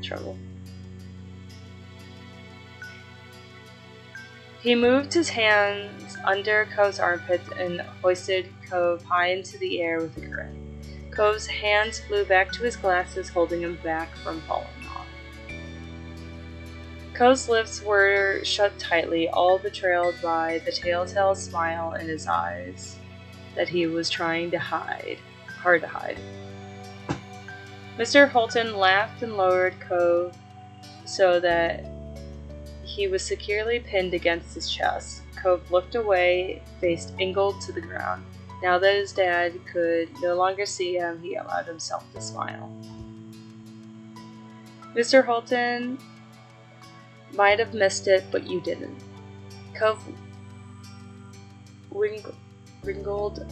Trouble. He moved his hands under Cove's armpits and hoisted Cove high into the air with a grin. Cove's hands flew back to his glasses, holding him back from falling off. Cove's lips were shut tightly, all betrayed by the telltale smile in his eyes that he was trying to hide. Hard to hide. Mr. Holton laughed and lowered Cove so that he was securely pinned against his chest. Cove looked away, face angled to the ground. Now that his dad could no longer see him, he allowed himself to smile. Mr. Holton might have missed it, but you didn't. Cove wrinkled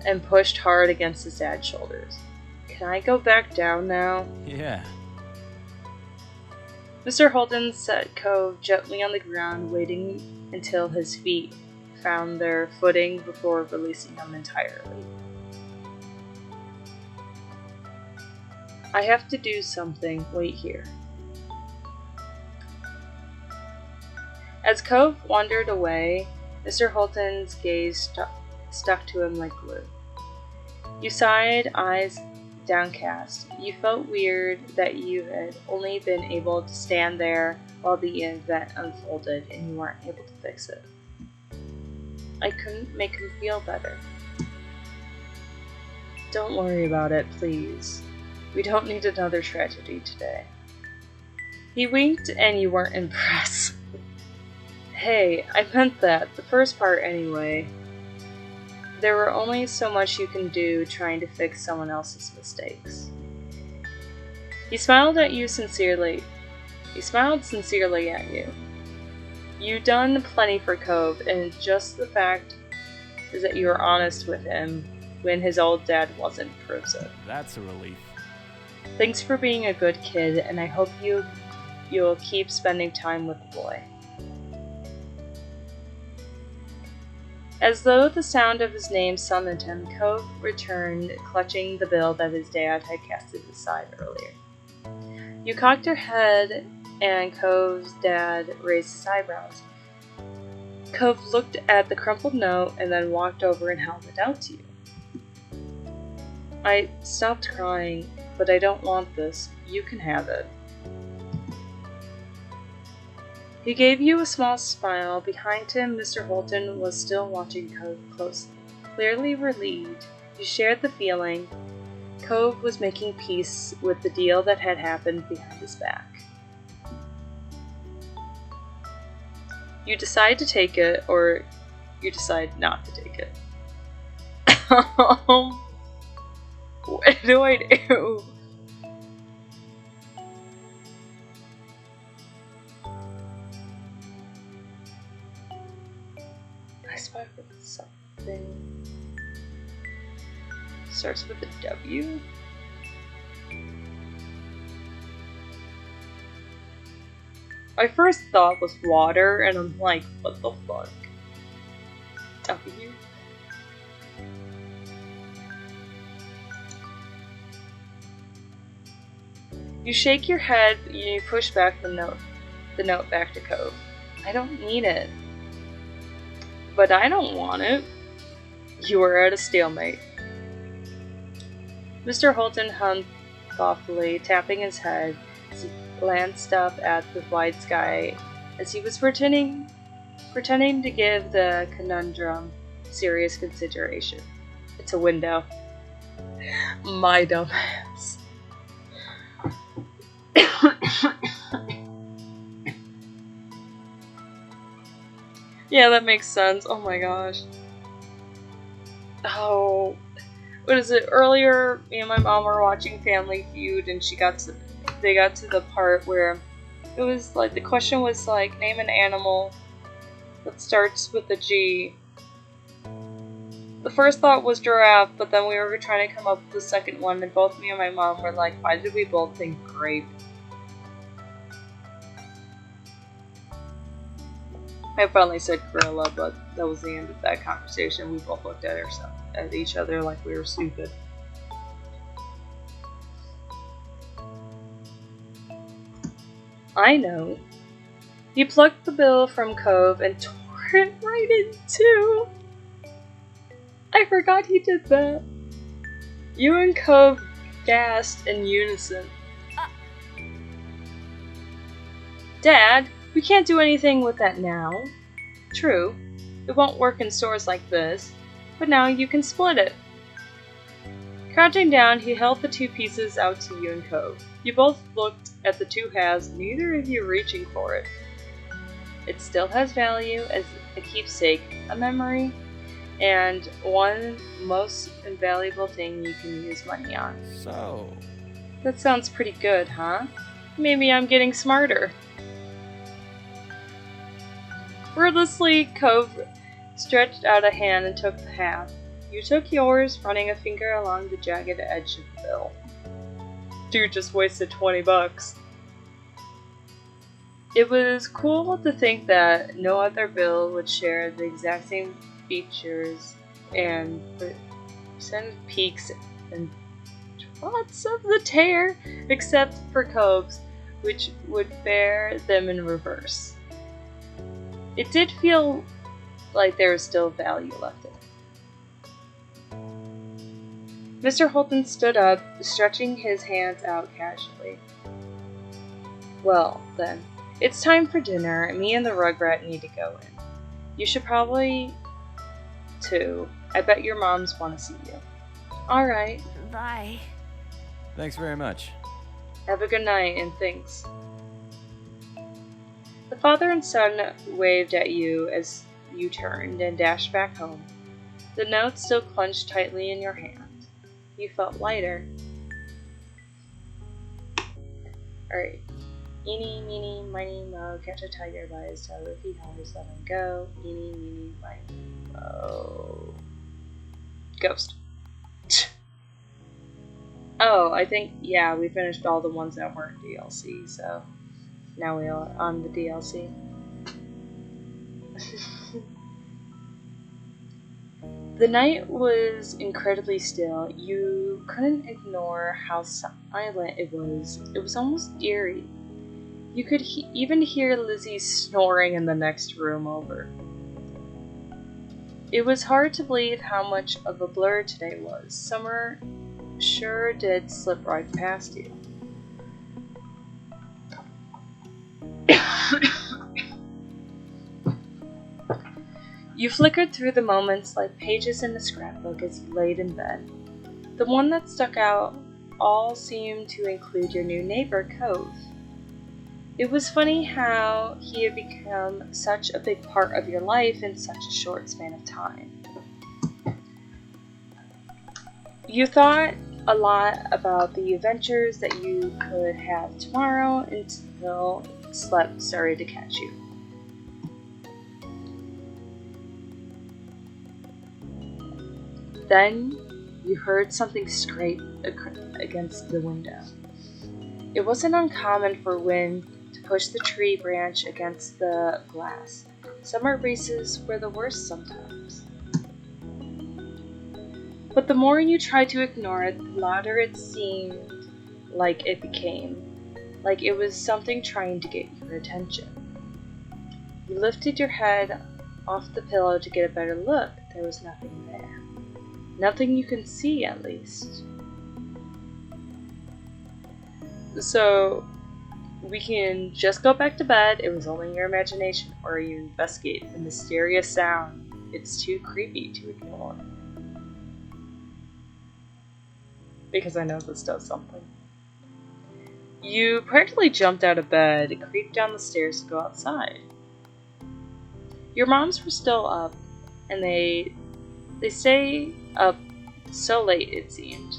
and pushed hard against his dad's shoulders. Can I go back down now? Yeah. Mr. Holton set Cove gently on the ground, waiting until his feet found their footing before releasing him entirely. I have to do something. Wait here. As Cove wandered away, Mr. Holton's gaze stuck to him like glue. You sighed, eyes downcast. You felt weird that you had only been able to stand there while the event unfolded and you weren't able to fix it. I couldn't make him feel better. Don't worry about it, please. We don't need another tragedy today. He winked and you weren't impressed. Hey, I meant that. The first part anyway. There were only so much you can do trying to fix someone else's mistakes. He smiled at you sincerely. He smiled sincerely at you. You've done plenty for Cove, and just the fact is that you were honest with him when his old dad wasn't proves it. That's a relief. Thanks for being a good kid, and I hope you'll keep spending time with the boy. As though the sound of his name summoned him, Cove returned, clutching the bill that his dad had casted aside earlier. You cocked your head, and Cove's dad raised his eyebrows. Cove looked at the crumpled note and then walked over and held it out to you. I stopped crying, but I don't want this. You can have it. He gave you a small smile. Behind him, Mr. Holton was still watching Cove closely. Clearly relieved, you shared the feeling. Cove was making peace with the deal that had happened behind his back. You decide to take it, or you decide not to take it. What do I do? I spy with something. Starts with a W? My first thought was water, and I'm like, what the fuck? W? You shake your head, you push back the note back to Cove. I don't need it. But I don't want it. You are at a stalemate. Mr. Holton hummed thoughtfully, tapping his head as he glanced up at the wide sky as he was pretending to give the conundrum serious consideration. It's a window. My dumbass. Yeah, that makes sense. Oh my gosh. Oh, what is it? Earlier, me and my mom were watching Family Feud, and they got to the part where it was like the question was like, name an animal that starts with a G. The first thought was giraffe, but then we were trying to come up with the second one, and both me and my mom were like, why did we both think grape? I finally said gorilla, but that was the end of that conversation. We both looked at each other like we were stupid. I know. He plucked the bill from Cove and tore print right in too. I forgot he did that. You and Cove gasped in unison. Dad, we can't do anything with that now. True, it won't work in stores like this, but now you can split it. Crouching down, he held the two pieces out to you and Cove. You both looked at the two halves, neither of you reaching for it. It still has value as a keepsake, a memory, and one most invaluable thing you can use money on. So, That sounds pretty good, huh? Maybe I'm getting smarter. Wordlessly, Cove stretched out a hand and took the half. You took yours, running a finger along the jagged edge of the bill. Dude just wasted $20. It was cool to think that no other bill would share the exact same features and percent peaks and trots of the tear, except for Cove's, which would bear them in reverse. It did feel like there was still value left in it. Mr. Holton stood up, stretching his hands out casually. Well, then, it's time for dinner. Me and the Rugrat need to go in. You should probably, too. I bet your moms want to see you. Alright. Bye. thanks very much. Have a good night, and thanks. The father and son waved at you as you turned and dashed back home. The note still clenched tightly in your hand. You felt lighter. Alright. Eeny, meeny, miny, moe, catch a tiger by his tail. If he hollers, let him go. Eeny, meeny, miny, moe. Ghost. Oh, I think, yeah, we finished all the ones that weren't DLC, so now we are on the DLC. The night was incredibly still. You couldn't ignore how silent it was. It was almost eerie. You could even hear Lizzie snoring in the next room over. It was hard to believe how much of a blur today was. Summer sure did slip right past you. You flickered through the moments like pages in a scrapbook as you laid in bed. The one that stuck out all seemed to include your new neighbor, Cove. It was funny how he had become such a big part of your life in such a short span of time. You thought a lot about the adventures that you could have tomorrow until sleep started to catch you. Then you heard something scrape against the window. It wasn't uncommon for wind to push the tree branch against the glass. Summer breezes were the worst sometimes. But the more you tried to ignore it, the louder it seemed like it became, like it was something trying to get your attention. You lifted your head off the pillow to get a better look. There was nothing there. Nothing you can see, at least. So, we can just go back to bed. It was only your imagination, or you investigate the mysterious sound. It's too creepy to ignore. Because I know this does something. You practically jumped out of bed, creeped down the stairs to go outside. Your moms were still up, and they stay up so late, it seemed.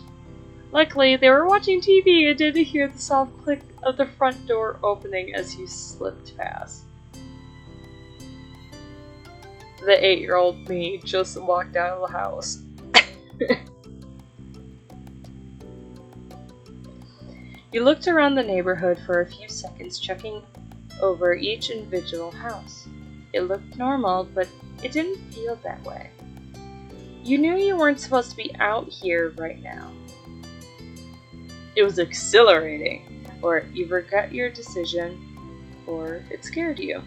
Luckily, they were watching TV and didn't hear the soft click of the front door opening as you slipped past. The 8-year-old me just walked out of the house. You looked around the neighborhood for a few seconds, checking over each individual house. It looked normal, but it didn't feel that way. You knew you weren't supposed to be out here right now. It was exhilarating, or you regret your decision, or it scared you.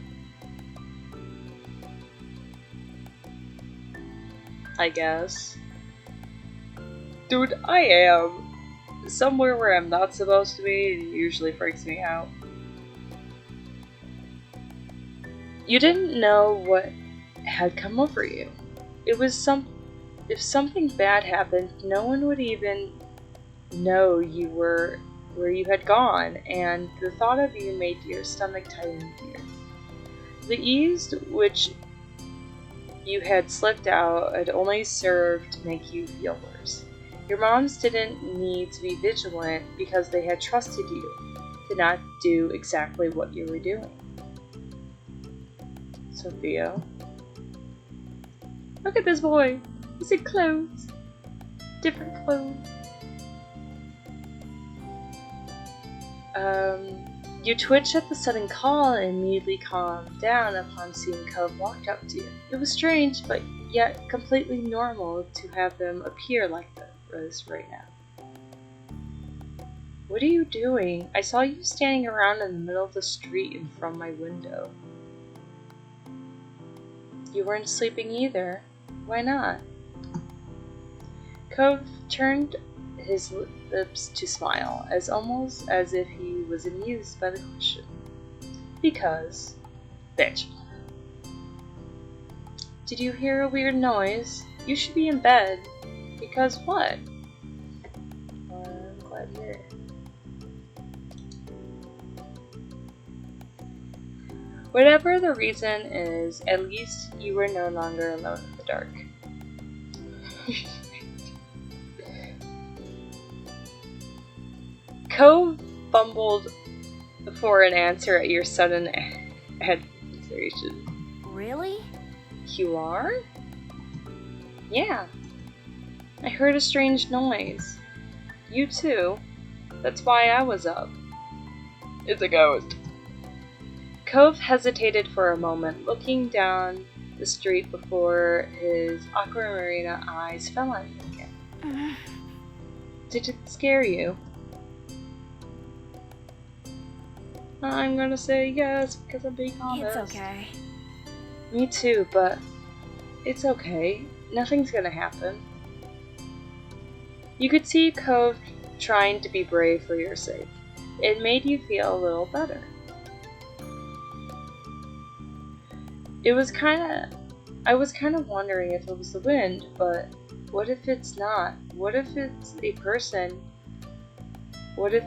I guess. Dude, I am somewhere where I'm not supposed to be. It usually freaks me out. You didn't know what had come over you. It was if something bad happened, no one would even know you were where you had gone, and the thought of you made your stomach tighten in fear. The ease which you had slipped out had only served to make you feel worse. Your moms didn't need to be vigilant because they had trusted you to not do exactly what you were doing. Sophia. Look at this boy. He's in clothes. Different clothes. You twitched at the sudden call and immediately calmed down upon seeing Cove walk up to you. It was strange, but yet completely normal to have them appear like this right now. What are you doing? I saw you standing around in the middle of the street and from my window. You weren't sleeping either. Why not? Cove turned his lips to smile, almost as if he was amused by the question. Because, bitch. Did you hear a weird noise? You should be in bed. Because what? I'm glad to hear it. Whatever the reason is, at least you were no longer alone in the dark. Cove fumbled for an answer at your sudden hesitation. Really? You are? Yeah. I heard a strange noise. You too. That's why I was up. It's a ghost. Cove hesitated for a moment, looking down the street before his aquamarina eyes fell on you again. Did it scare you? I'm gonna say yes because I'm being honest. It's okay. Me too, but it's okay. Nothing's gonna happen. You could see Cove trying to be brave for your sake. It made you feel a little better. I was kind of wondering if it was the wind, but what if it's not? What if it's a person? What if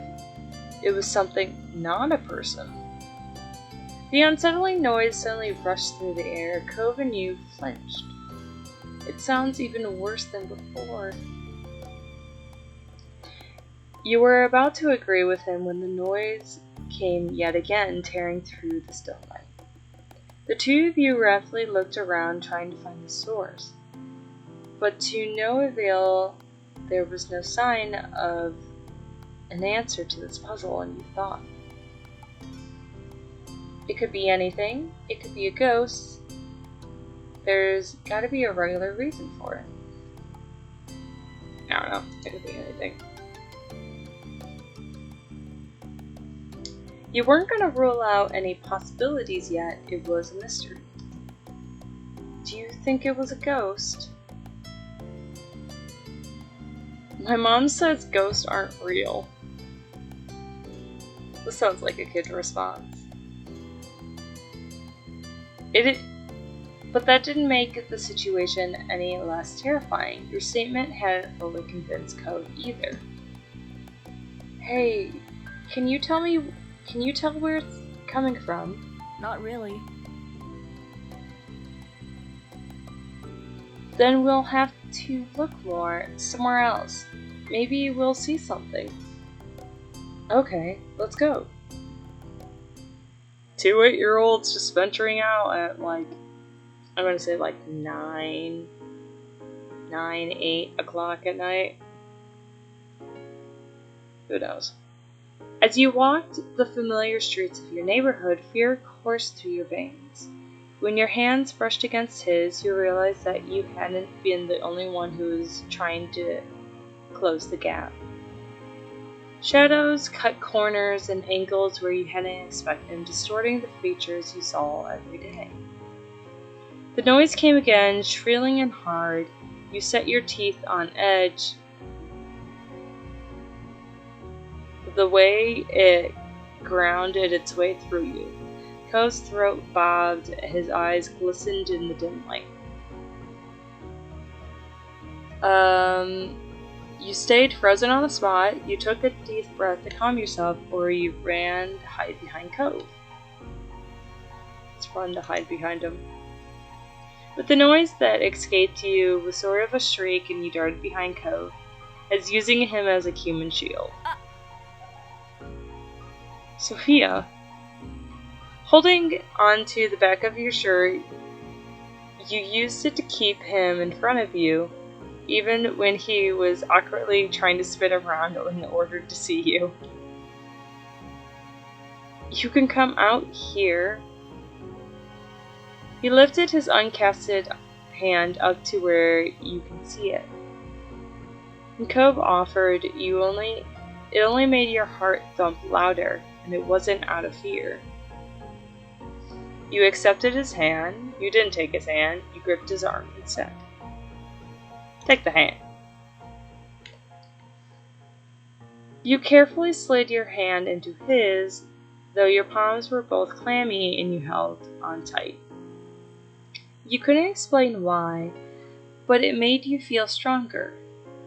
it was something not a person? The unsettling noise suddenly rushed through the air. Cove and you flinched. It sounds even worse than before. You were about to agree with him when the noise came yet again, tearing through the still night. The two of you rapidly looked around, trying to find the source, but to no avail. There was no sign of an answer to this puzzle, and you thought. It could be anything. It could be a ghost. There's gotta be a regular reason for it. I don't know. It could be anything. You weren't gonna rule out any possibilities yet. It was a mystery. Do you think it was a ghost? My mom says ghosts aren't real. This sounds like a kid response. But that didn't make the situation any less terrifying. Your statement hadn't fully convinced Cove either. Hey, can you tell where it's coming from? Not really. Then we'll have to look more somewhere else. Maybe we'll see something. Okay, let's go. 2 8-year-olds just venturing out at I'm gonna say 9, 8 o'clock at night. Who knows? As you walked the familiar streets of your neighborhood, fear coursed through your veins. When your hands brushed against his, you realized that you hadn't been the only one who was trying to close the gap. Shadows cut corners and angles where you hadn't expected, distorting the features you saw every day. The noise came again, shrilling and hard. You set your teeth on edge. The way it grounded its way through you. Cove's throat bobbed, his eyes glistened in the dim light. You stayed frozen on the spot, you took a deep breath to calm yourself, or you ran to hide behind Cove. Let's run to hide behind him. But the noise that escaped you was sort of a shriek, and you darted behind Cove, as using him as a human shield. Sophia, holding onto the back of your shirt, you used it to keep him in front of you, even when he was awkwardly trying to spin around in order to see you. You can come out here. He lifted his uncasted hand up to where you can see it. When Cove offered, it only made your heart thump louder, and it wasn't out of fear. You accepted his hand. You didn't take his hand. You gripped his arm instead. Take the hand. You carefully slid your hand into his, though your palms were both clammy and you held on tight. You couldn't explain why, but it made you feel stronger,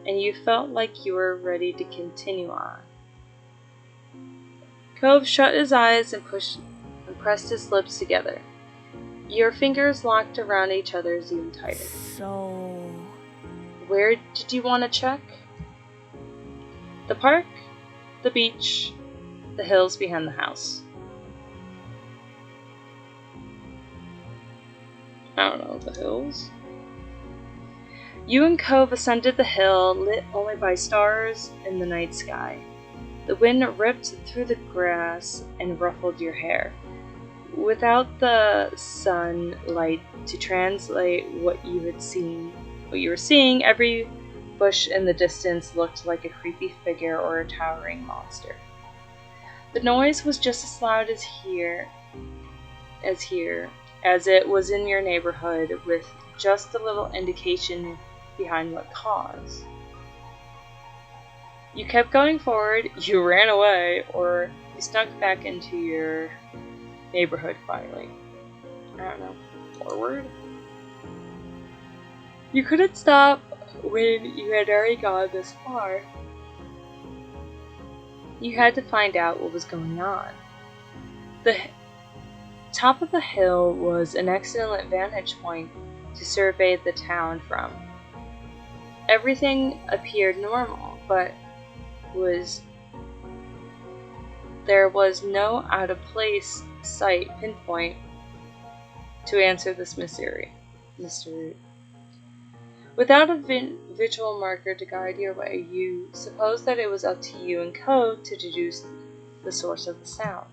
and you felt like you were ready to continue on. Cove shut his eyes and pressed his lips together. Your fingers locked around each other's even tighter. So... Where did you want to check? The park, the beach, the hills behind the house. I don't know, the hills? You and Cove ascended the hill, lit only by stars in the night sky. The wind ripped through the grass and ruffled your hair. Without the sunlight to translate what you were seeing, every bush in the distance looked like a creepy figure or a towering monster. The noise was just as loud as here, as it was in your neighborhood, with just a little indication behind what cause. You kept going forward, you ran away, or you snuck back into your neighborhood finally. I don't know, forward? You couldn't stop when you had already gone this far. You had to find out what was going on. The top of the hill was an excellent vantage point to survey the town from. Everything appeared normal, but there was no out-of-place site pinpoint to answer this mystery. Without a visual marker to guide your way, you supposed that it was up to you and Code to deduce the source of the sound.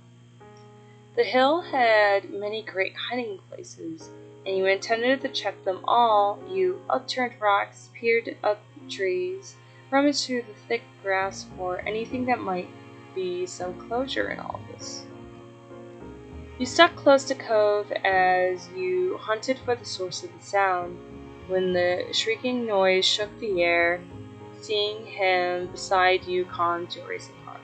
The hill had many great hiding places, and you intended to check them all. You upturned rocks, peered up trees, rummaged through the thick grass for anything that might be some closure in all of this. You stuck close to Cove as you hunted for the source of the sound. When the shrieking noise shook the air, seeing him beside you calmed your racing heart.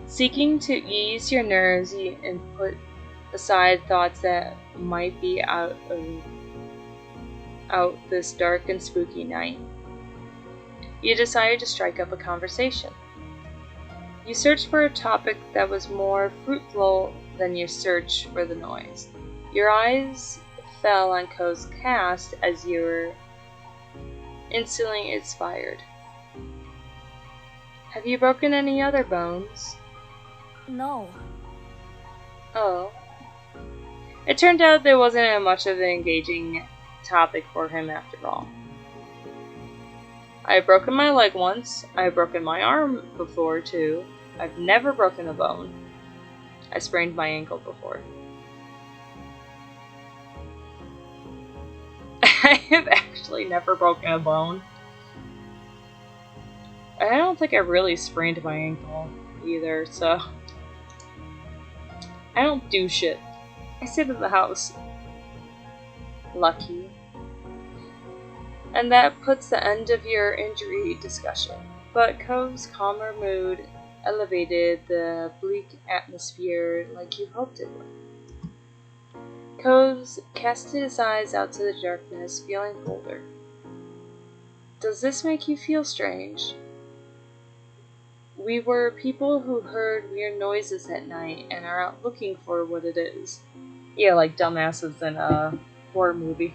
Seeking to ease your nerves and put aside thoughts that might be out this dark and spooky night, you decided to strike up a conversation. You searched for a topic that was more fruitful than your search for the noise. Your eyes fell on Co's cast as you were instantly inspired. Have you broken any other bones? No. Oh. It turned out there wasn't much of an engaging topic for him after all. I've broken my leg once. I've broken my arm before too. I've never broken a bone. I sprained my ankle before. I have actually never broken a bone. I don't think I really sprained my ankle either, so I don't do shit. I sit in the house. Lucky. And that puts the end of your injury discussion. But Cove's calmer mood elevated the bleak atmosphere like you hoped it would. Coves cast his eyes out to the darkness, feeling colder. Does this make you feel strange? We were people who heard weird noises at night and are out looking for what it is. Yeah, like dumbasses in a horror movie.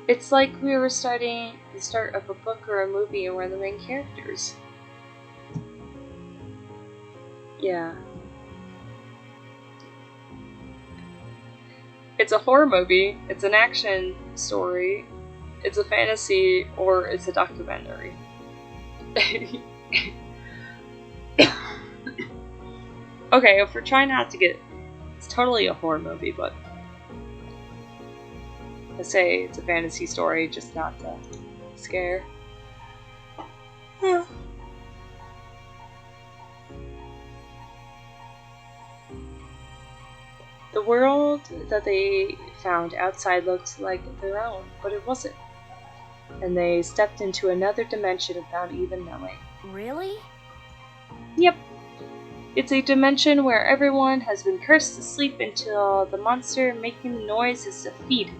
It's like we were starting the start of a book or a movie and we're the main characters. Yeah. It's a horror movie, it's an action story, it's a fantasy, or it's a documentary. Okay, if we're trying not to get... It's totally a horror movie, but... I say it's a fantasy story, just not to scare. The world that they found outside looked like their own, but it wasn't. And they stepped into another dimension without even knowing. Really? Yep. It's a dimension where everyone has been cursed to sleep until the monster making the noise is defeated.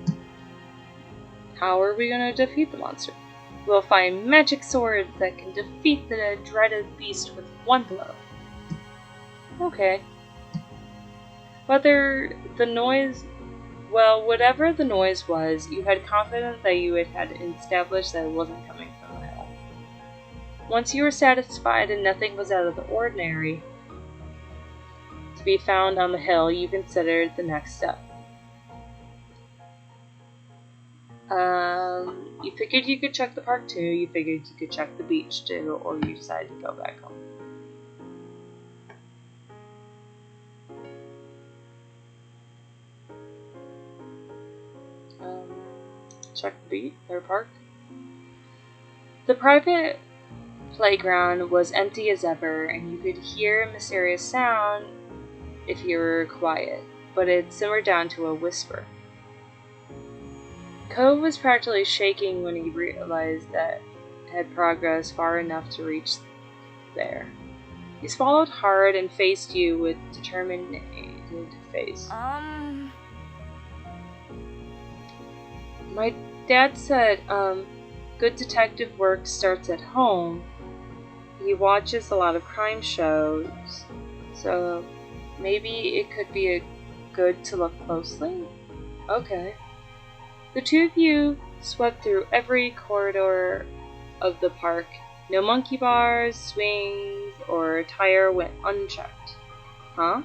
How are we going to defeat the monster? We'll find magic swords that can defeat the dreaded beast with one blow. Okay. Whatever the noise was, you had confidence that you had established that it wasn't coming from the hill. Once you were satisfied and nothing was out of the ordinary to be found on the hill, you considered the next step. You figured you could check the park too, you figured you could check the beach too, or you decided to go back home. Check the beach or park. The private playground was empty as ever, and you could hear a mysterious sound if you were quiet, but it simmered down to a whisper. Cove was practically shaking when he realized that it had progressed far enough to reach there. He swallowed hard and faced you with determined face. My dad said, good detective work starts at home. He watches a lot of crime shows, so maybe it could be good to look closely? Okay. The two of you swept through every corridor of the park. No monkey bars, swings, or tire went unchecked. Huh?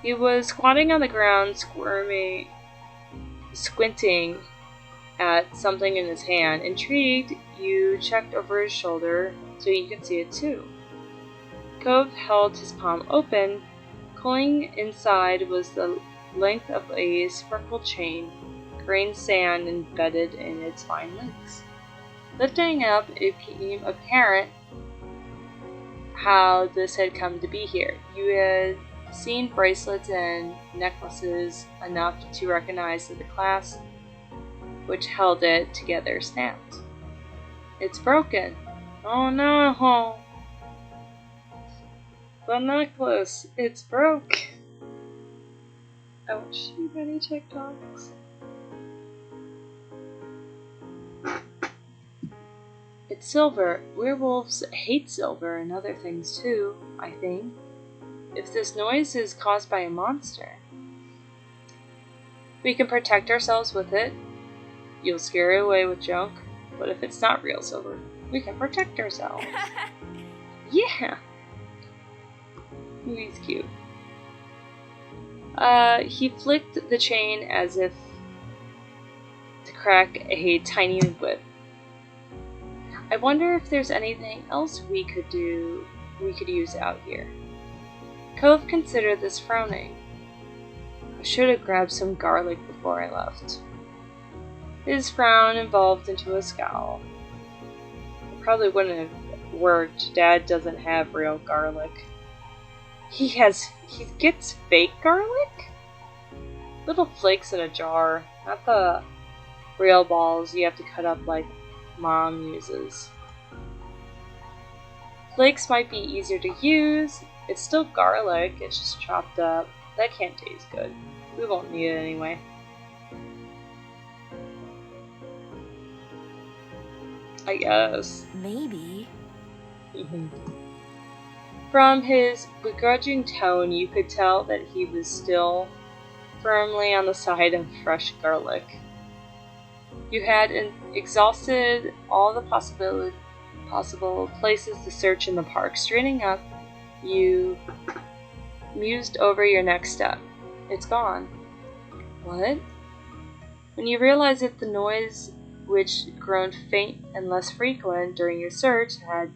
He was squatting on the ground, squinting at something in his hand. Intrigued, you checked over his shoulder so you could see it too. Cove held his palm open. Pulling inside was the length of a speckled chain, grain sand embedded in its fine links. Lifting up, it became apparent how this had come to be here. You had seen bracelets and necklaces enough to recognize that the clasp which held it together snapped. It's broken. Oh no! The necklace! It's broke! Ouch, you many TikToks. It's silver. Werewolves hate silver and other things too, I think. If this noise is caused by a monster, we can protect ourselves with it. You'll scare it away with junk, but if it's not real silver, we can protect ourselves. Yeah! He's cute. He flicked the chain as if to crack a tiny whip. I wonder if there's anything else we could use out here. Cove considered this, frowning. I should have grabbed some garlic before I left. His frown evolved into a scowl. It probably wouldn't have worked. Dad doesn't have real garlic. He gets fake garlic? Little flakes in a jar, not the real balls you have to cut up like Mom uses. Flakes might be easier to use. It's still garlic, it's just chopped up. That can't taste good. We won't need it anyway. I guess. Maybe. From his begrudging tone, you could tell that he was still firmly on the side of fresh garlic. You had exhausted all the possible places to search in the park. Straightening up, you mused over your next step. It's gone. What? When you realized that the noise, which grown faint and less frequent during your search, had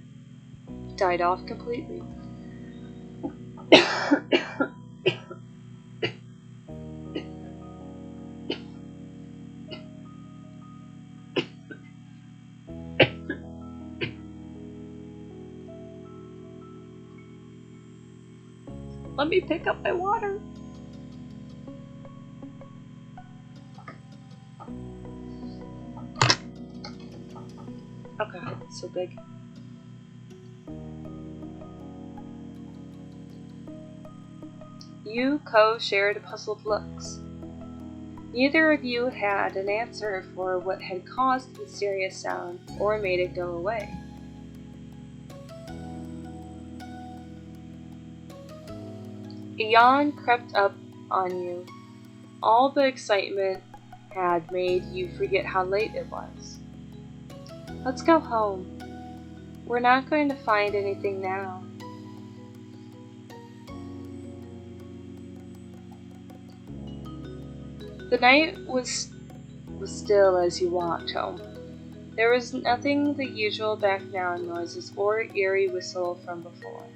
died off completely. Let me pick up my water. Oh god, it's so big. You co-shared a puzzled looks. Neither of you had an answer for what had caused the mysterious sound or made it go away. A yawn crept up on you. All the excitement had made you forget how late it was. Let's go home. We're not going to find anything now. The night was still as you walked home. There was nothing the usual background noises or eerie whistle from before.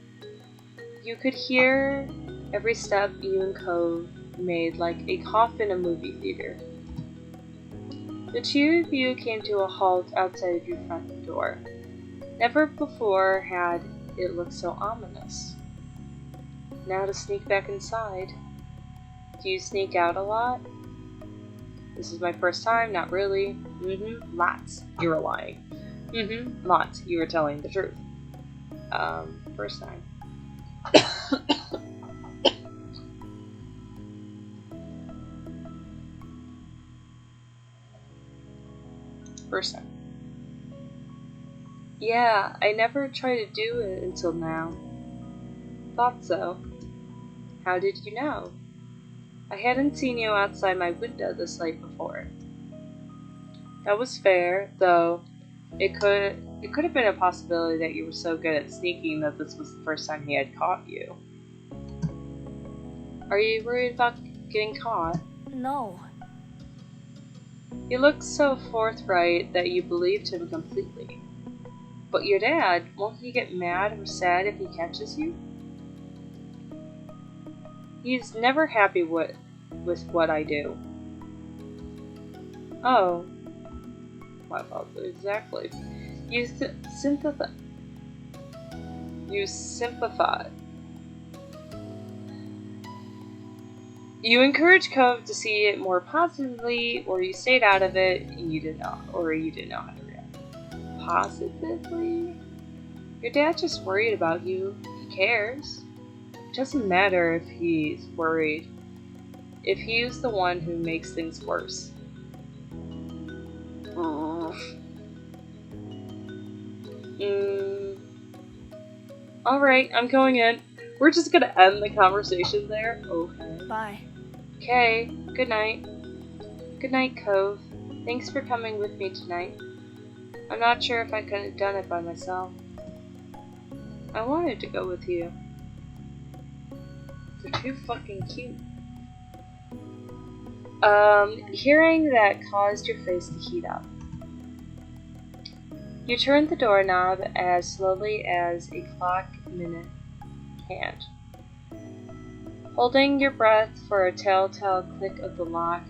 You could hear every step you and Cove made like a cough in a movie theater. The two of you came to a halt outside of your front door. Never before had it looked so ominous. Now to sneak back inside. Do you sneak out a lot? This is my first time, not really. Lots. You were lying. Lots. You were telling the truth. First time. First time. Yeah, I never tried to do it until now. Thought so. How did you know? I hadn't seen you outside my window this late before. That was fair, though it could have been a possibility that you were so good at sneaking that this was the first time he had caught you. Are you worried about getting caught? No. He looked so forthright that you believed him completely. But your dad, won't he get mad or sad if he catches you? He's never happy with what I do. Oh. My fault, exactly. You sympathize. You encourage Cove to see it more positively, or you stayed out of it and you didn't know how to react. Positively? Your dad's just worried about you. He cares. It doesn't matter if he's worried. If he's the one who makes things worse. Alright, I'm going in. We're just gonna end the conversation there. Okay. Bye. Okay, good night. Good night, Cove. Thanks for coming with me tonight. I'm not sure if I could have done it by myself. I wanted to go with you. They're too fucking cute. Hearing that caused your face to heat up. You turned the doorknob as slowly as a clock minute hand. Holding your breath for a telltale click of the lock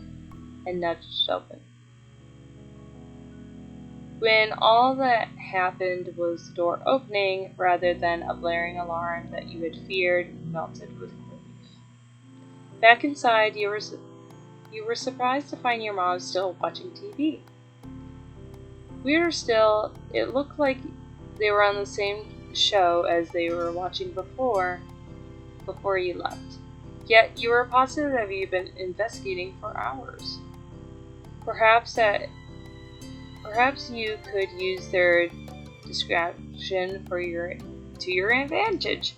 and nudged open. When all that happened was the door opening rather than a blaring alarm that you had feared melted with relief. Back inside, you were surprised to find your mom still watching TV. Weirder still, it looked like they were on the same show as they were watching before you left. Yet you were positive that you'd been investigating for hours. Perhaps you could use their distraction to your advantage.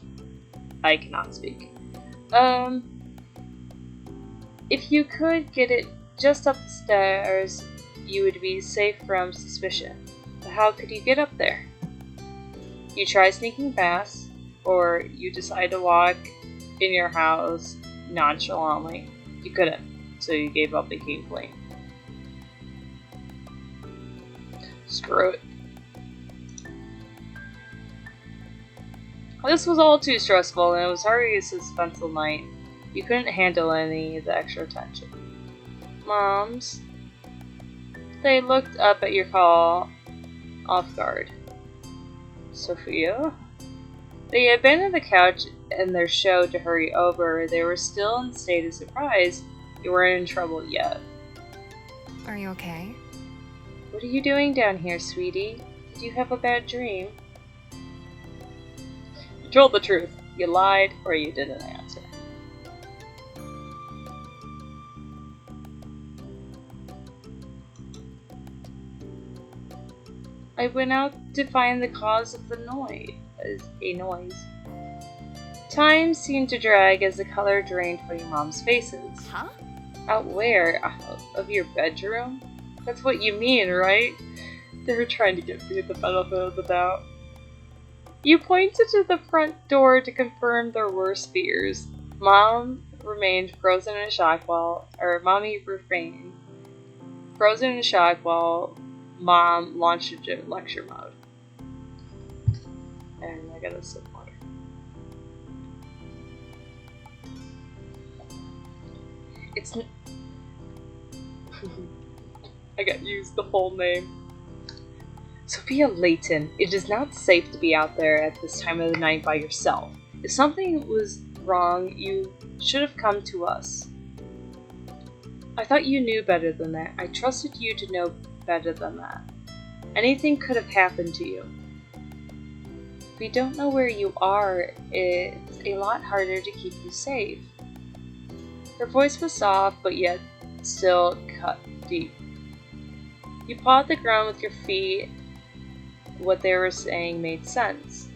I cannot speak. If you could get it just up the stairs, you would be safe from suspicion. But how could you get up there? You try sneaking past, or you decide to walk in your house nonchalantly. You couldn't, so you gave up the gameplay. Screw it. This was all too stressful, and it was already a suspenseful night. You couldn't handle any of the extra tension. Moms. They looked up at your call, off guard. Sophia? They abandoned the couch and their show to hurry over. They were still in a state of surprise. You weren't in trouble yet. Are you okay? What are you doing down here, sweetie? Did you have a bad dream? You told the truth. You lied, or you didn't answer. I went out to find the cause of the noise. Time seemed to drag as the color drained from your mom's faces. Huh? Out where? Out of your bedroom? That's what you mean, right? They were trying to give me the benefit of the doubt. You pointed to the front door to confirm their worst fears. Mommy remained frozen in shock while Mom launched into lecture mode. And I got a sip of water. I got used the full name. Sophia Layton, it is not safe to be out there at this time of the night by yourself. If something was wrong, you should have come to us. I thought you knew better than that. I trusted you to know better than that. Anything could have happened to you. If we don't know where you are, it's a lot harder to keep you safe. Her voice was soft, but yet still cut deep. You pawed the ground with your feet. What they were saying made sense.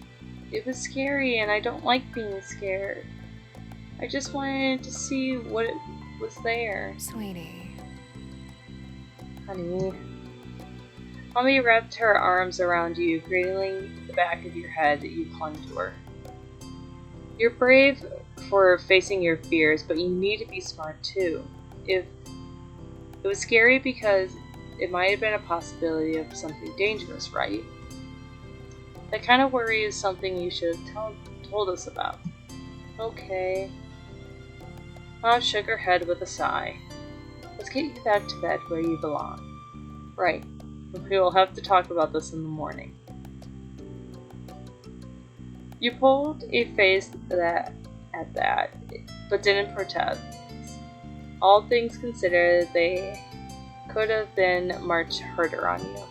It was scary, and I don't like being scared. I just wanted to see what it was there. Sweetie. Honey. Mommy wrapped her arms around you, cradling the back of your head. You clung to her. You're brave for facing your fears, but you need to be smart too. It was scary because it might have been a possibility of something dangerous, right? That kind of worry is something you should have told us about. Okay. Mom shook her head with a sigh. Let's get you back to bed where you belong. Right. We will have to talk about this in the morning. You pulled a face at that, but didn't protest. All things considered, they could have been much harder on you.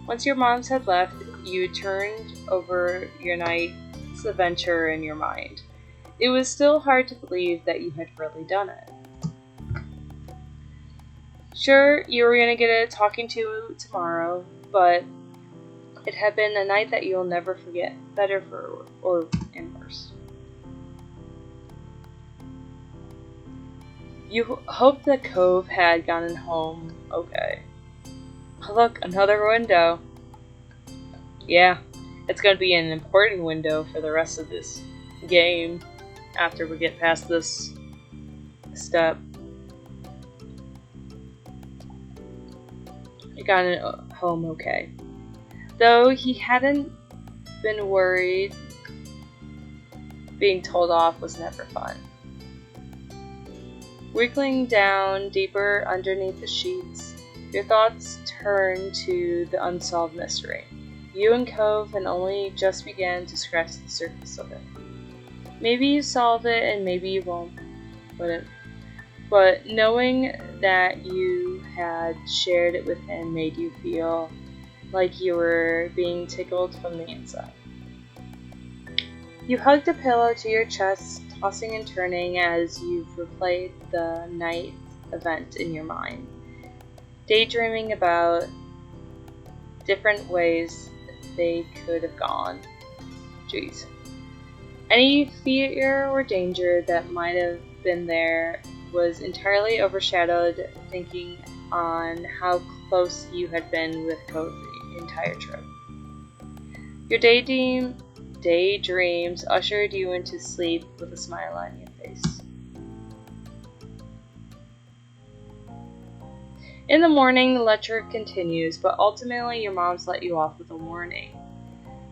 Once your moms had left, you turned over your night's adventure in your mind. It was still hard to believe that you had really done it. Sure, you were gonna get a talking to tomorrow, but it had been a night that you'll never forget, better for or worse. You hoped the Cove had gotten home okay. Oh, look, another window. Yeah, it's gonna be an important window for the rest of this game after we get past this step. You got it home okay. Though he hadn't been worried, being told off was never fun. Wriggling down deeper underneath the sheets, your thoughts turned to the unsolved mystery. You and Cove had only just began to scratch the surface of it. Maybe you solve it and maybe you won't. But knowing that you had shared it with him made you feel like you were being tickled from the inside. You hugged a pillow to your chest, tossing and turning as you replayed the night event in your mind, daydreaming about different ways they could have gone. Jeez. Any fear or danger that might have been there was entirely overshadowed thinking on how close you had been with Code the entire trip. Your daydreams ushered you into sleep with a smile on your face. In the morning, the lecture continues, but ultimately your mom's let you off with a warning.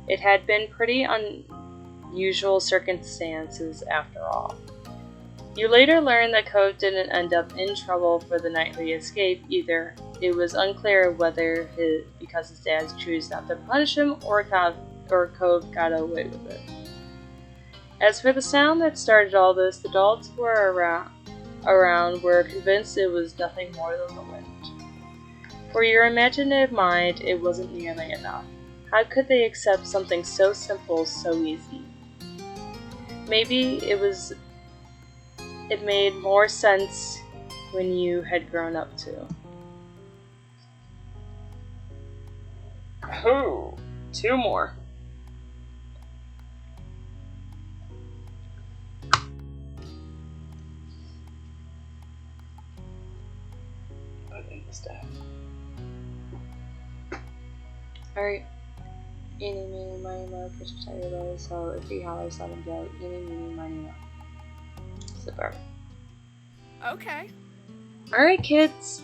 It had been pretty unusual circumstances after all. You later learned that Cove didn't end up in trouble for the nightly escape either. It was unclear whether because his dad chose not to punish him or Cove got away with it. As for the sound that started all this, the adults who were around were convinced it was nothing more than the wind. For your imaginative mind, it wasn't nearly enough. How could they accept something so simple, so easy? Maybe it made more sense when you had grown up too. Oh, 2 more. Alright. Eeny, meeny, miny, mo, catch a tiger by his hoe. If he hollers, let him go. Eeny, meeny, miny, mo. Super. Okay. Alright, kids.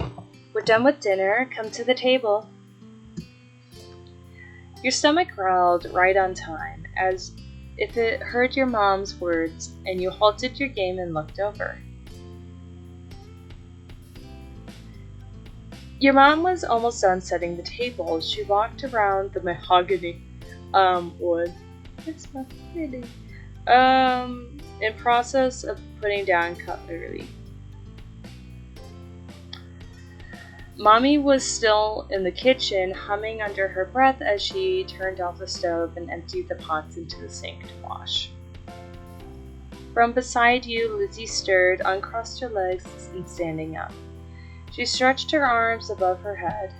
We're done with dinner. Come to the table. Your stomach growled right on time, as if it heard your mom's words, and you halted your game and looked over. Your mom was almost done setting the table. She walked around the mahogany wood. It's not pretty. In process of putting down cutlery. Mommy was still in the kitchen, humming under her breath as she turned off the stove and emptied the pots into the sink to wash. From beside you, Lizzie stirred, uncrossed her legs, and standing up. She stretched her arms above her head.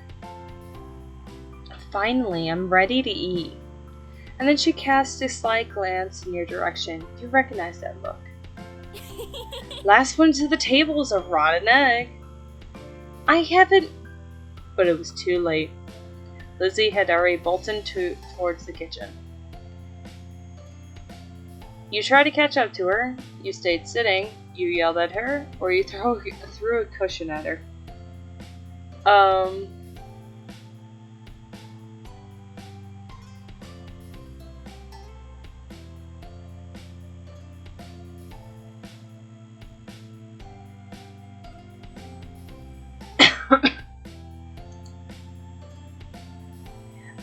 Finally, I'm ready to eat. And then she cast a slight glance in your direction. You recognize that look. Last one to the table is a rotten egg. I haven't... But it was too late. Lizzie had already bolted towards the kitchen. You tried to catch up to her. You stayed sitting. You yelled at her. Or you threw a cushion at her.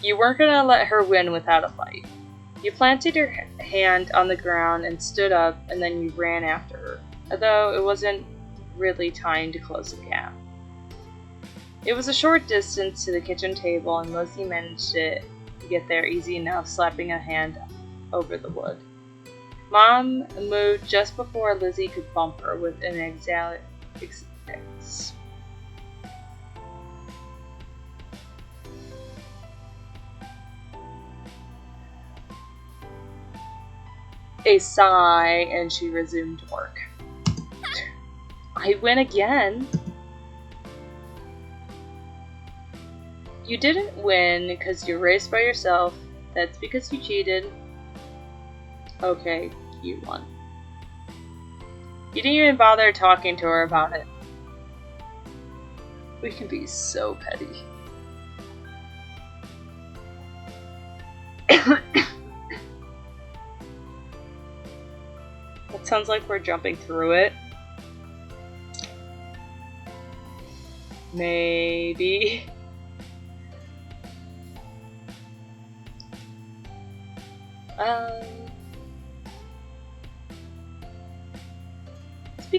You weren't gonna let her win without a fight. You planted your hand on the ground and stood up, and then you ran after her, although it wasn't really time to close the gap. It was a short distance to the kitchen table, and Lizzie managed to get there easy enough, slapping a hand over the wood. Mom moved just before Lizzie could bump her with an a sigh, and she resumed work. I win again. You didn't win because you raced by yourself. That's because you cheated. Okay, you won. You didn't even bother talking to her about it. We can be so petty. That sounds like we're jumping through it. Maybe.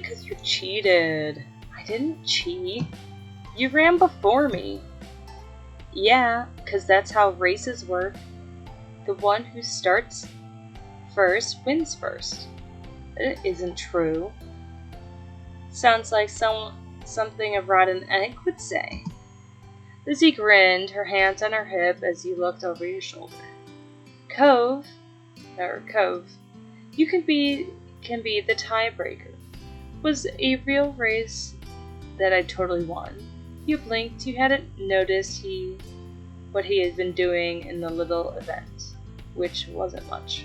because you cheated. I didn't cheat. You ran before me. Yeah, because that's how races work. The one who starts first wins first. It isn't true. Sounds like something a rotten egg would say. Lizzie grinned, her hands on her hip as you looked over your shoulder. Cove, you can be the tiebreaker. Was a real race that I totally won. You blinked, you hadn't noticed what he had been doing in the little event, which wasn't much.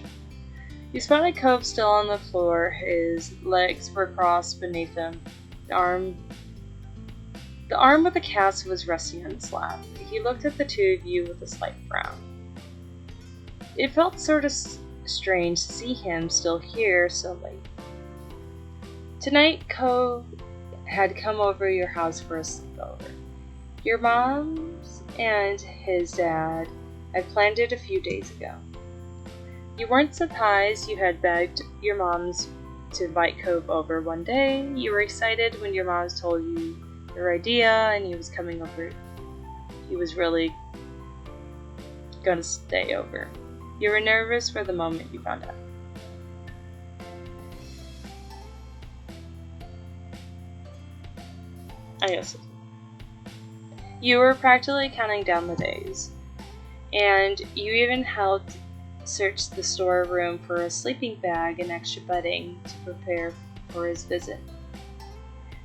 You spotted Cove still on the floor, his legs were crossed beneath him. The arm with the cast was resting on his lap. He looked at the two of you with a slight frown. It felt sort of strange to see him still here so late. Tonight, Cove had come over your house for a sleepover. Your mom's and his dad had planned it a few days ago. You weren't surprised. You had begged your moms to invite Cove over one day. You were excited when your moms told you your idea and he was coming over. He was really gonna stay over. You were nervous for the moment you found out. I guess you were practically counting down the days, and you even helped search the storeroom for a sleeping bag and extra bedding to prepare for his visit.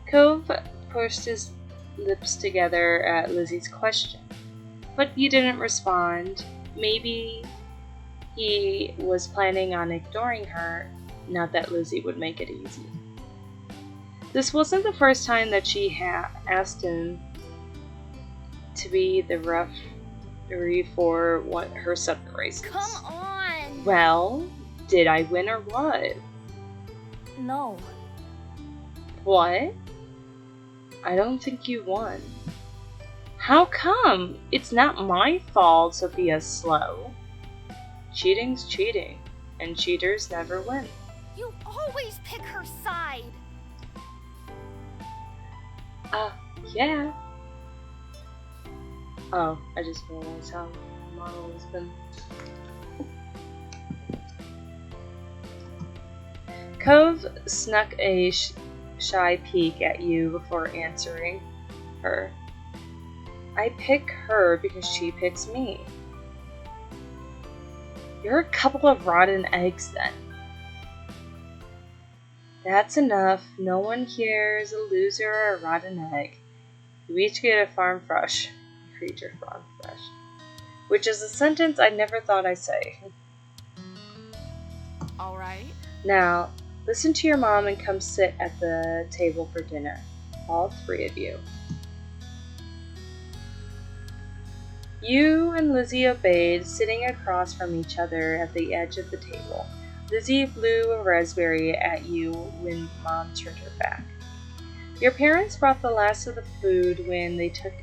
Cove pushed his lips together at Lizzie's question, but you didn't respond. Maybe he was planning on ignoring her, not that Lizzie would make it easy. This wasn't the first time that she asked him to be the referee for her summer races. Come on! Well, did I win or what? No. What? I don't think you won. How come? It's not my fault Sophia's slow. Cheating's cheating, and cheaters never win. You always pick her side. Yeah. Oh, I just realized how the model has been. Cove snuck a shy peek at you before answering her. I pick her because she picks me. You're a couple of rotten eggs then. That's enough. No one here is a loser or a rotten egg. You each get a farm fresh. Creature farm fresh. Which is a sentence I never thought I'd say. Alright. Now, listen to your mom and come sit at the table for dinner. All three of you. You and Lizzie obeyed, sitting across from each other at the edge of the table. Lizzie blew a raspberry at you when Mom turned her back. Your parents brought the last of the food when they took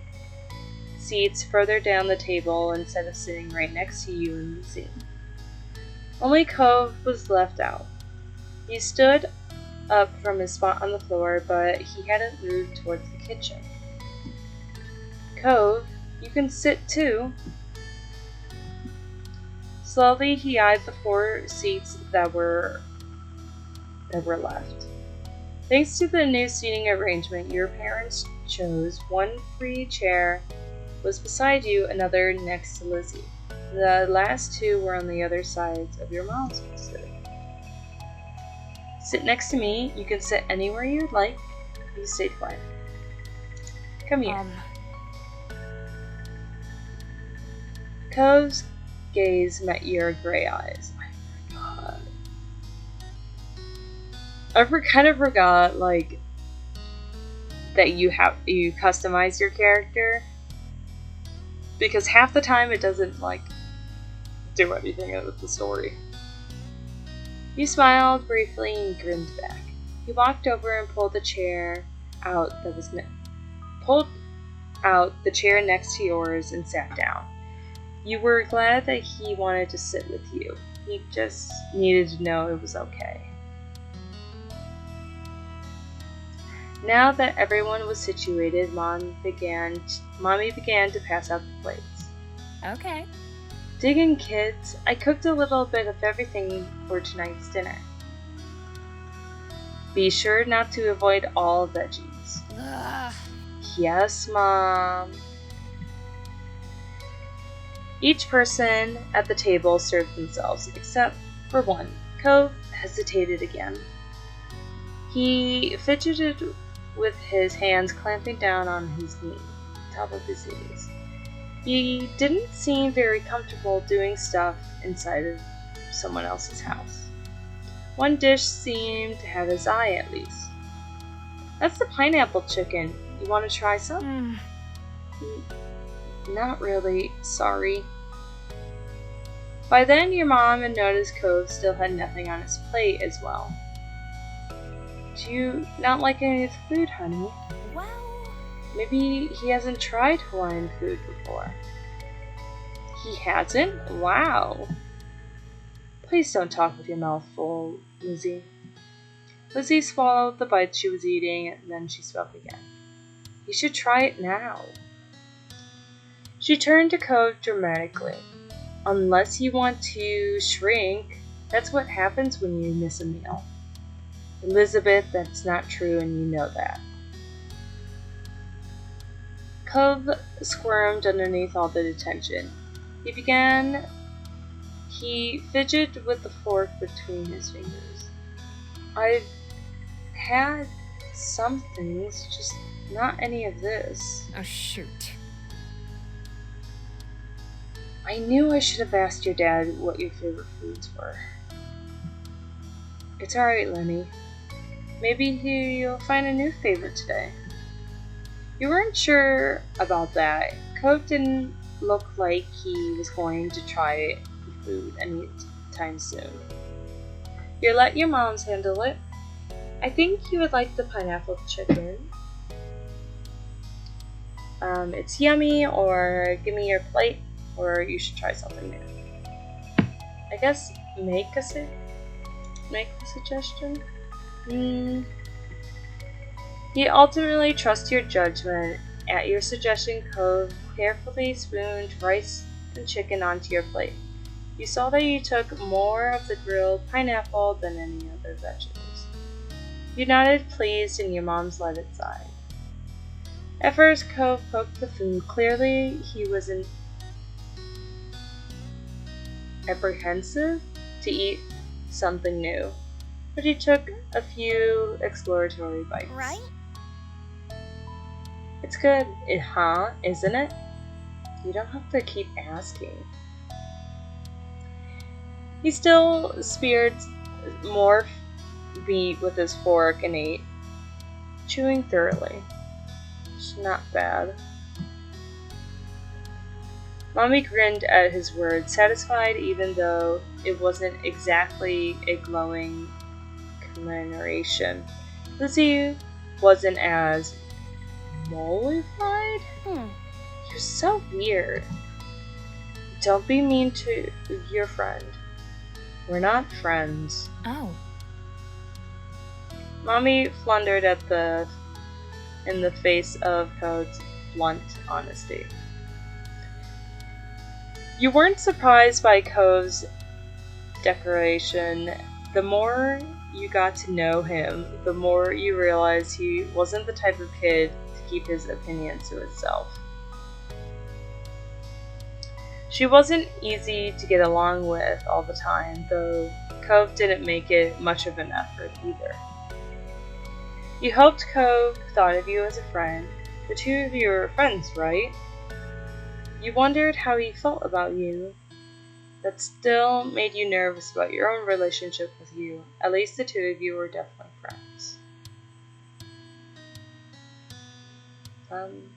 seats further down the table instead of sitting right next to you and Lizzie. Only Cove was left out. He stood up from his spot on the floor, but he hadn't moved towards the kitchen. Cove, you can sit too. Slowly, he eyed the 4 seats that were left. Thanks to the new seating arrangement, your parents chose one free chair was beside you, another next to Lizzie. The last 2 were on the other sides of your mom's seat. Sit next to me. You can sit anywhere you'd like. You stay quiet. Come here. Cove's gaze met your gray eyes. I kind of forgot, like, that you customize your character, because half the time it doesn't, like, do anything with the story. You smiled briefly and grinned back. He walked over and pulled the chair out pulled out the chair next to yours and sat down. You were glad that he wanted to sit with you. He just needed to know it was okay. Now that everyone was situated, Mommy began to pass out the plates. Okay. Dig in, kids. I cooked a little bit of everything for tonight's dinner. Be sure not to avoid all veggies. Ugh. Yes, Mom. Each person at the table served themselves, except for one. Cove hesitated again. He fidgeted with his hands clamping down on his top of his knees. He didn't seem very comfortable doing stuff inside of someone else's house. One dish seemed to have his eye, at least. That's the pineapple chicken. You want to try some? Not really, sorry. By then, your mom had noticed Cove still had nothing on his plate as well. Do you not like any of the food, honey? Well, Maybe he hasn't tried Hawaiian food before. He hasn't? Wow. Please don't talk with your mouth full, Lizzie. Lizzie swallowed the bites she was eating, and then she spoke again. You should try it now. She turned to Cove dramatically. Unless you want to shrink, that's what happens when you miss a meal. Elizabeth, that's not true, and you know that. Cove squirmed underneath all the attention. He fidgeted with the fork between his fingers. I've had some things, just not any of this. oh shoot. I knew I should have asked your dad what your favorite foods were. It's alright, Lenny. Maybe you'll find a new favorite today. You weren't sure about that. Cove didn't look like he was going to try the food anytime soon. You let your moms handle it. I think you would like the pineapple chicken. It's yummy, or give me your plate, or you should try something new. I guess make a suggestion? He ultimately trusts your judgment. At your suggestion, Cove carefully spooned rice and chicken onto your plate. You saw that you took more of the grilled pineapple than any other vegetables. You nodded pleased, and your mom's let it slide. At first, Cove poked the food. Clearly, he wasn't apprehensive to eat something new, but he took a few exploratory bites. Right? It's good, isn't it? You don't have to keep asking. He still speared more meat with his fork and ate, chewing thoroughly. It's not bad. Mommy grinned at his words, satisfied even though it wasn't exactly a glowing commemoration. Lizzie wasn't as mollified? You're so weird. Don't be mean to your friend. We're not friends. Oh. Mommy floundered in the face of Cove's blunt honesty. You weren't surprised by Cove's declaration. The more you got to know him, the more you realized he wasn't the type of kid to keep his opinions to himself. She wasn't easy to get along with all the time, though Cove didn't make it much of an effort either. You hoped Cove thought of you as a friend. The two of you were friends, right? You wondered how he felt about you. That still made you nervous about your own relationship with you. At least the two of you were definitely friends. I'm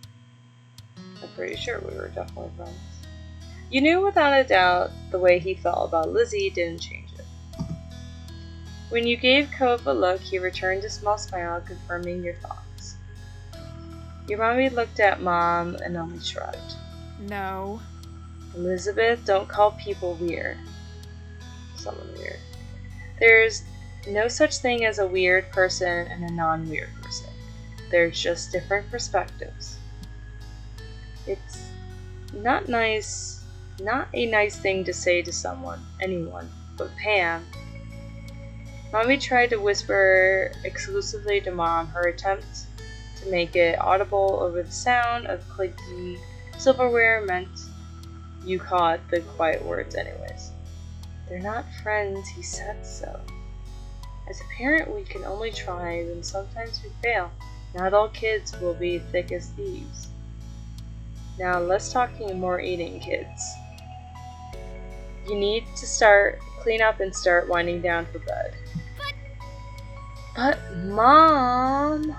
pretty sure we were definitely friends. You knew without a doubt the way he felt about Lizzie didn't change it. When you gave Cove a look, he returned a small smile, confirming your thoughts. Your mommy looked at Mom and only shrugged. No. Elizabeth, don't call people weird. Someone weird. There's no such thing as a weird person and a non-weird person. There's just different perspectives. It's not a nice thing to say to anyone, but Pam. Mommy tried to whisper exclusively to Mom her attempt to make it audible over the sound of clinking silverware meant you caught the quiet words anyways. They're not friends, he said so. As a parent, we can only try, and sometimes we fail. Not all kids will be thick as thieves. Now let's talk more eating, kids. You need to clean up and start winding down for bed. But Mom!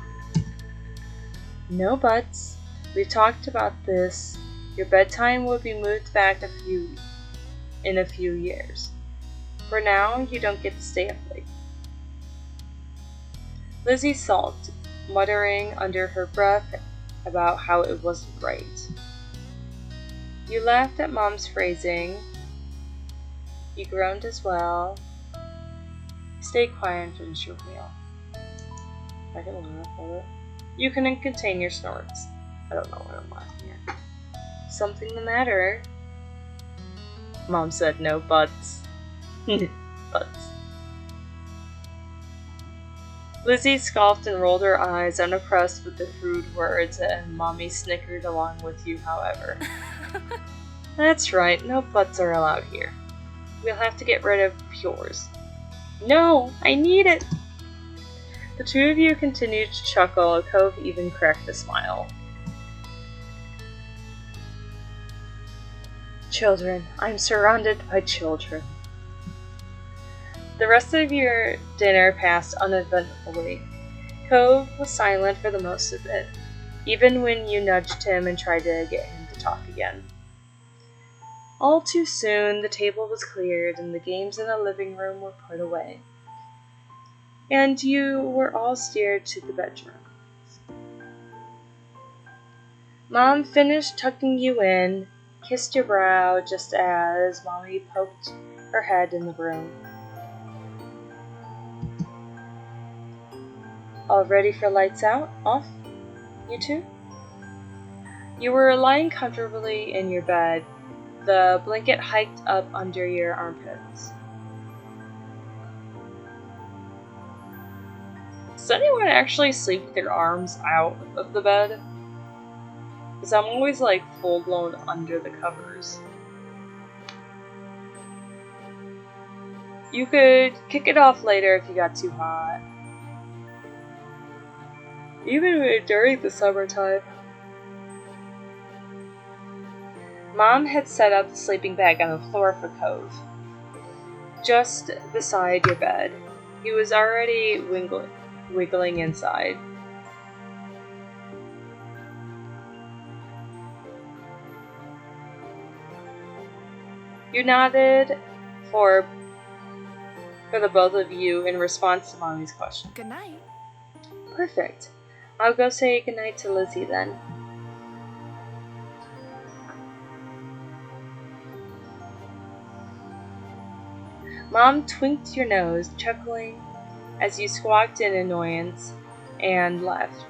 No buts. We've talked about this. Your bedtime will be moved back in a few years. For now, you don't get to stay up late. Lizzie sulked, muttering under her breath about how it wasn't right. You laughed at Mom's phrasing. You groaned as well. Stay quiet and finish your meal. I can laugh at it. You can contain your snorts. I don't know what I'm laughing at. Something the matter? Mom said no buts. Buts. Lizzie scoffed and rolled her eyes, unimpressed with the crude words, and Mommy snickered along with you, however. That's right, no buts are allowed here. We'll have to get rid of yours. No, I need it! The two of you continued to chuckle, Cove even cracked a smile. Children. I'm surrounded by children. The rest of your dinner passed uneventfully. Cove was silent for the most of it, even when you nudged him and tried to get him to talk again. All too soon, the table was cleared and the games in the living room were put away. And you were all steered to the bedroom. Mom finished tucking you in, kissed your brow just as Mommy poked her head in the room. All ready for lights out? Off? You two? You were lying comfortably in your bed, the blanket hiked up under your armpits. Does anyone actually sleep with their arms out of the bed? Because I'm always like full blown under the covers. You could kick it off later if you got too hot. Even during the summertime. Mom had set up the sleeping bag on the floor for Cove, just beside your bed. He was already wiggling inside. You nodded for the both of you in response to Mommy's question. Good night. Perfect. I'll go say goodnight to Lizzie then. Mom twinked your nose, chuckling as you squawked in annoyance, and left.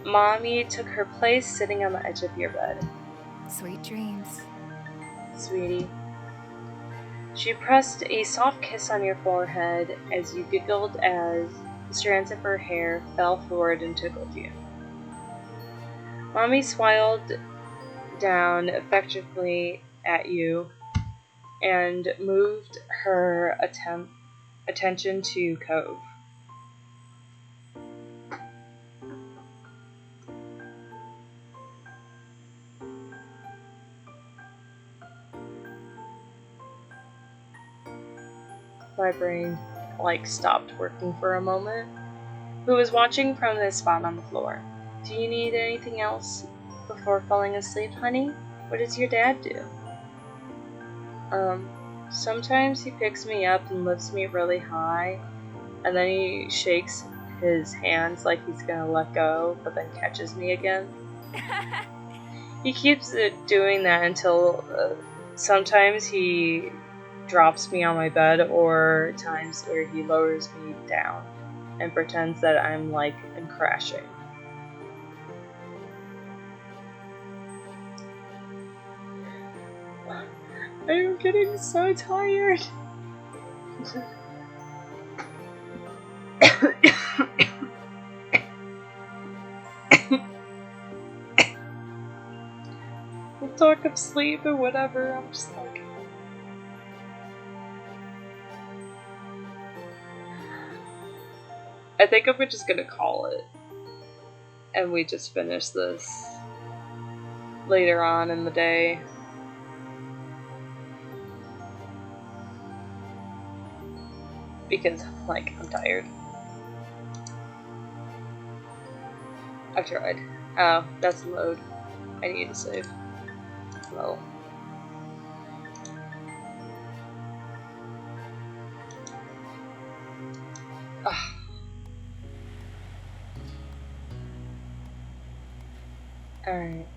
Mommy took her place sitting on the edge of your bed. Sweet dreams. Sweetie. She pressed a soft kiss on your forehead as you giggled as the strands of her hair fell forward and tickled you. Mommy smiled down affectionately at you and moved her attention to Cove. My brain stopped working for a moment. Who was watching from this spot on the floor? Do you need anything else before falling asleep, honey? What does your dad do? Sometimes he picks me up and lifts me really high, and then he shakes his hands like he's gonna let go, but then catches me again. He keeps doing that until sometimes he drops me on my bed, or times where he lowers me down. and pretends that I'm like I'm crashing. I'm getting so tired. We'll talk of sleep or whatever. I'm just like. I think I'm just gonna call it. And we just finish this later on in the day. Because, like, I'm tired. I've tried. Oh, that's load. I need to save. Low. Ugh. Alright.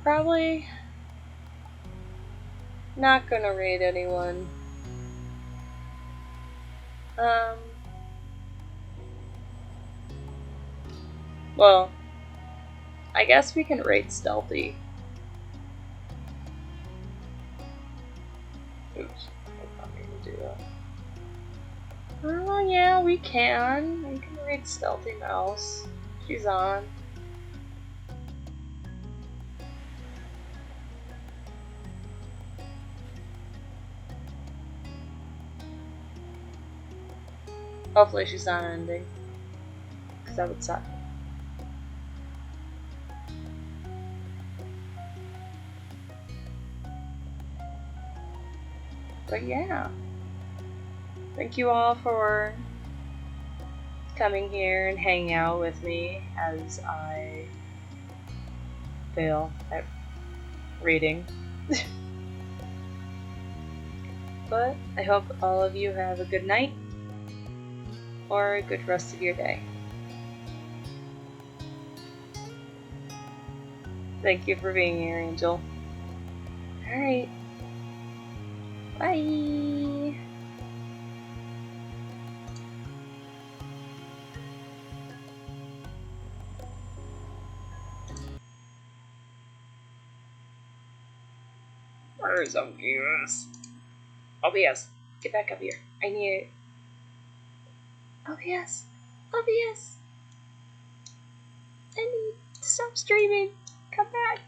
Probably not gonna raid anyone. Well, I guess we can raid stealthy. Oops, I don't mean to do that. Oh yeah, we can. We can raid stealthy mouse. She's on. Hopefully she's not ending. Because that would suck. But yeah. Thank you all for coming here and hanging out with me as I fail at reading. But I hope all of you have a good night or a good rest of your day. Thank you for being here, Angel. Alright. Bye! Where's OBS? OBS, get back up here. I need it. OBS! OBS! I need to stop streaming. Come back.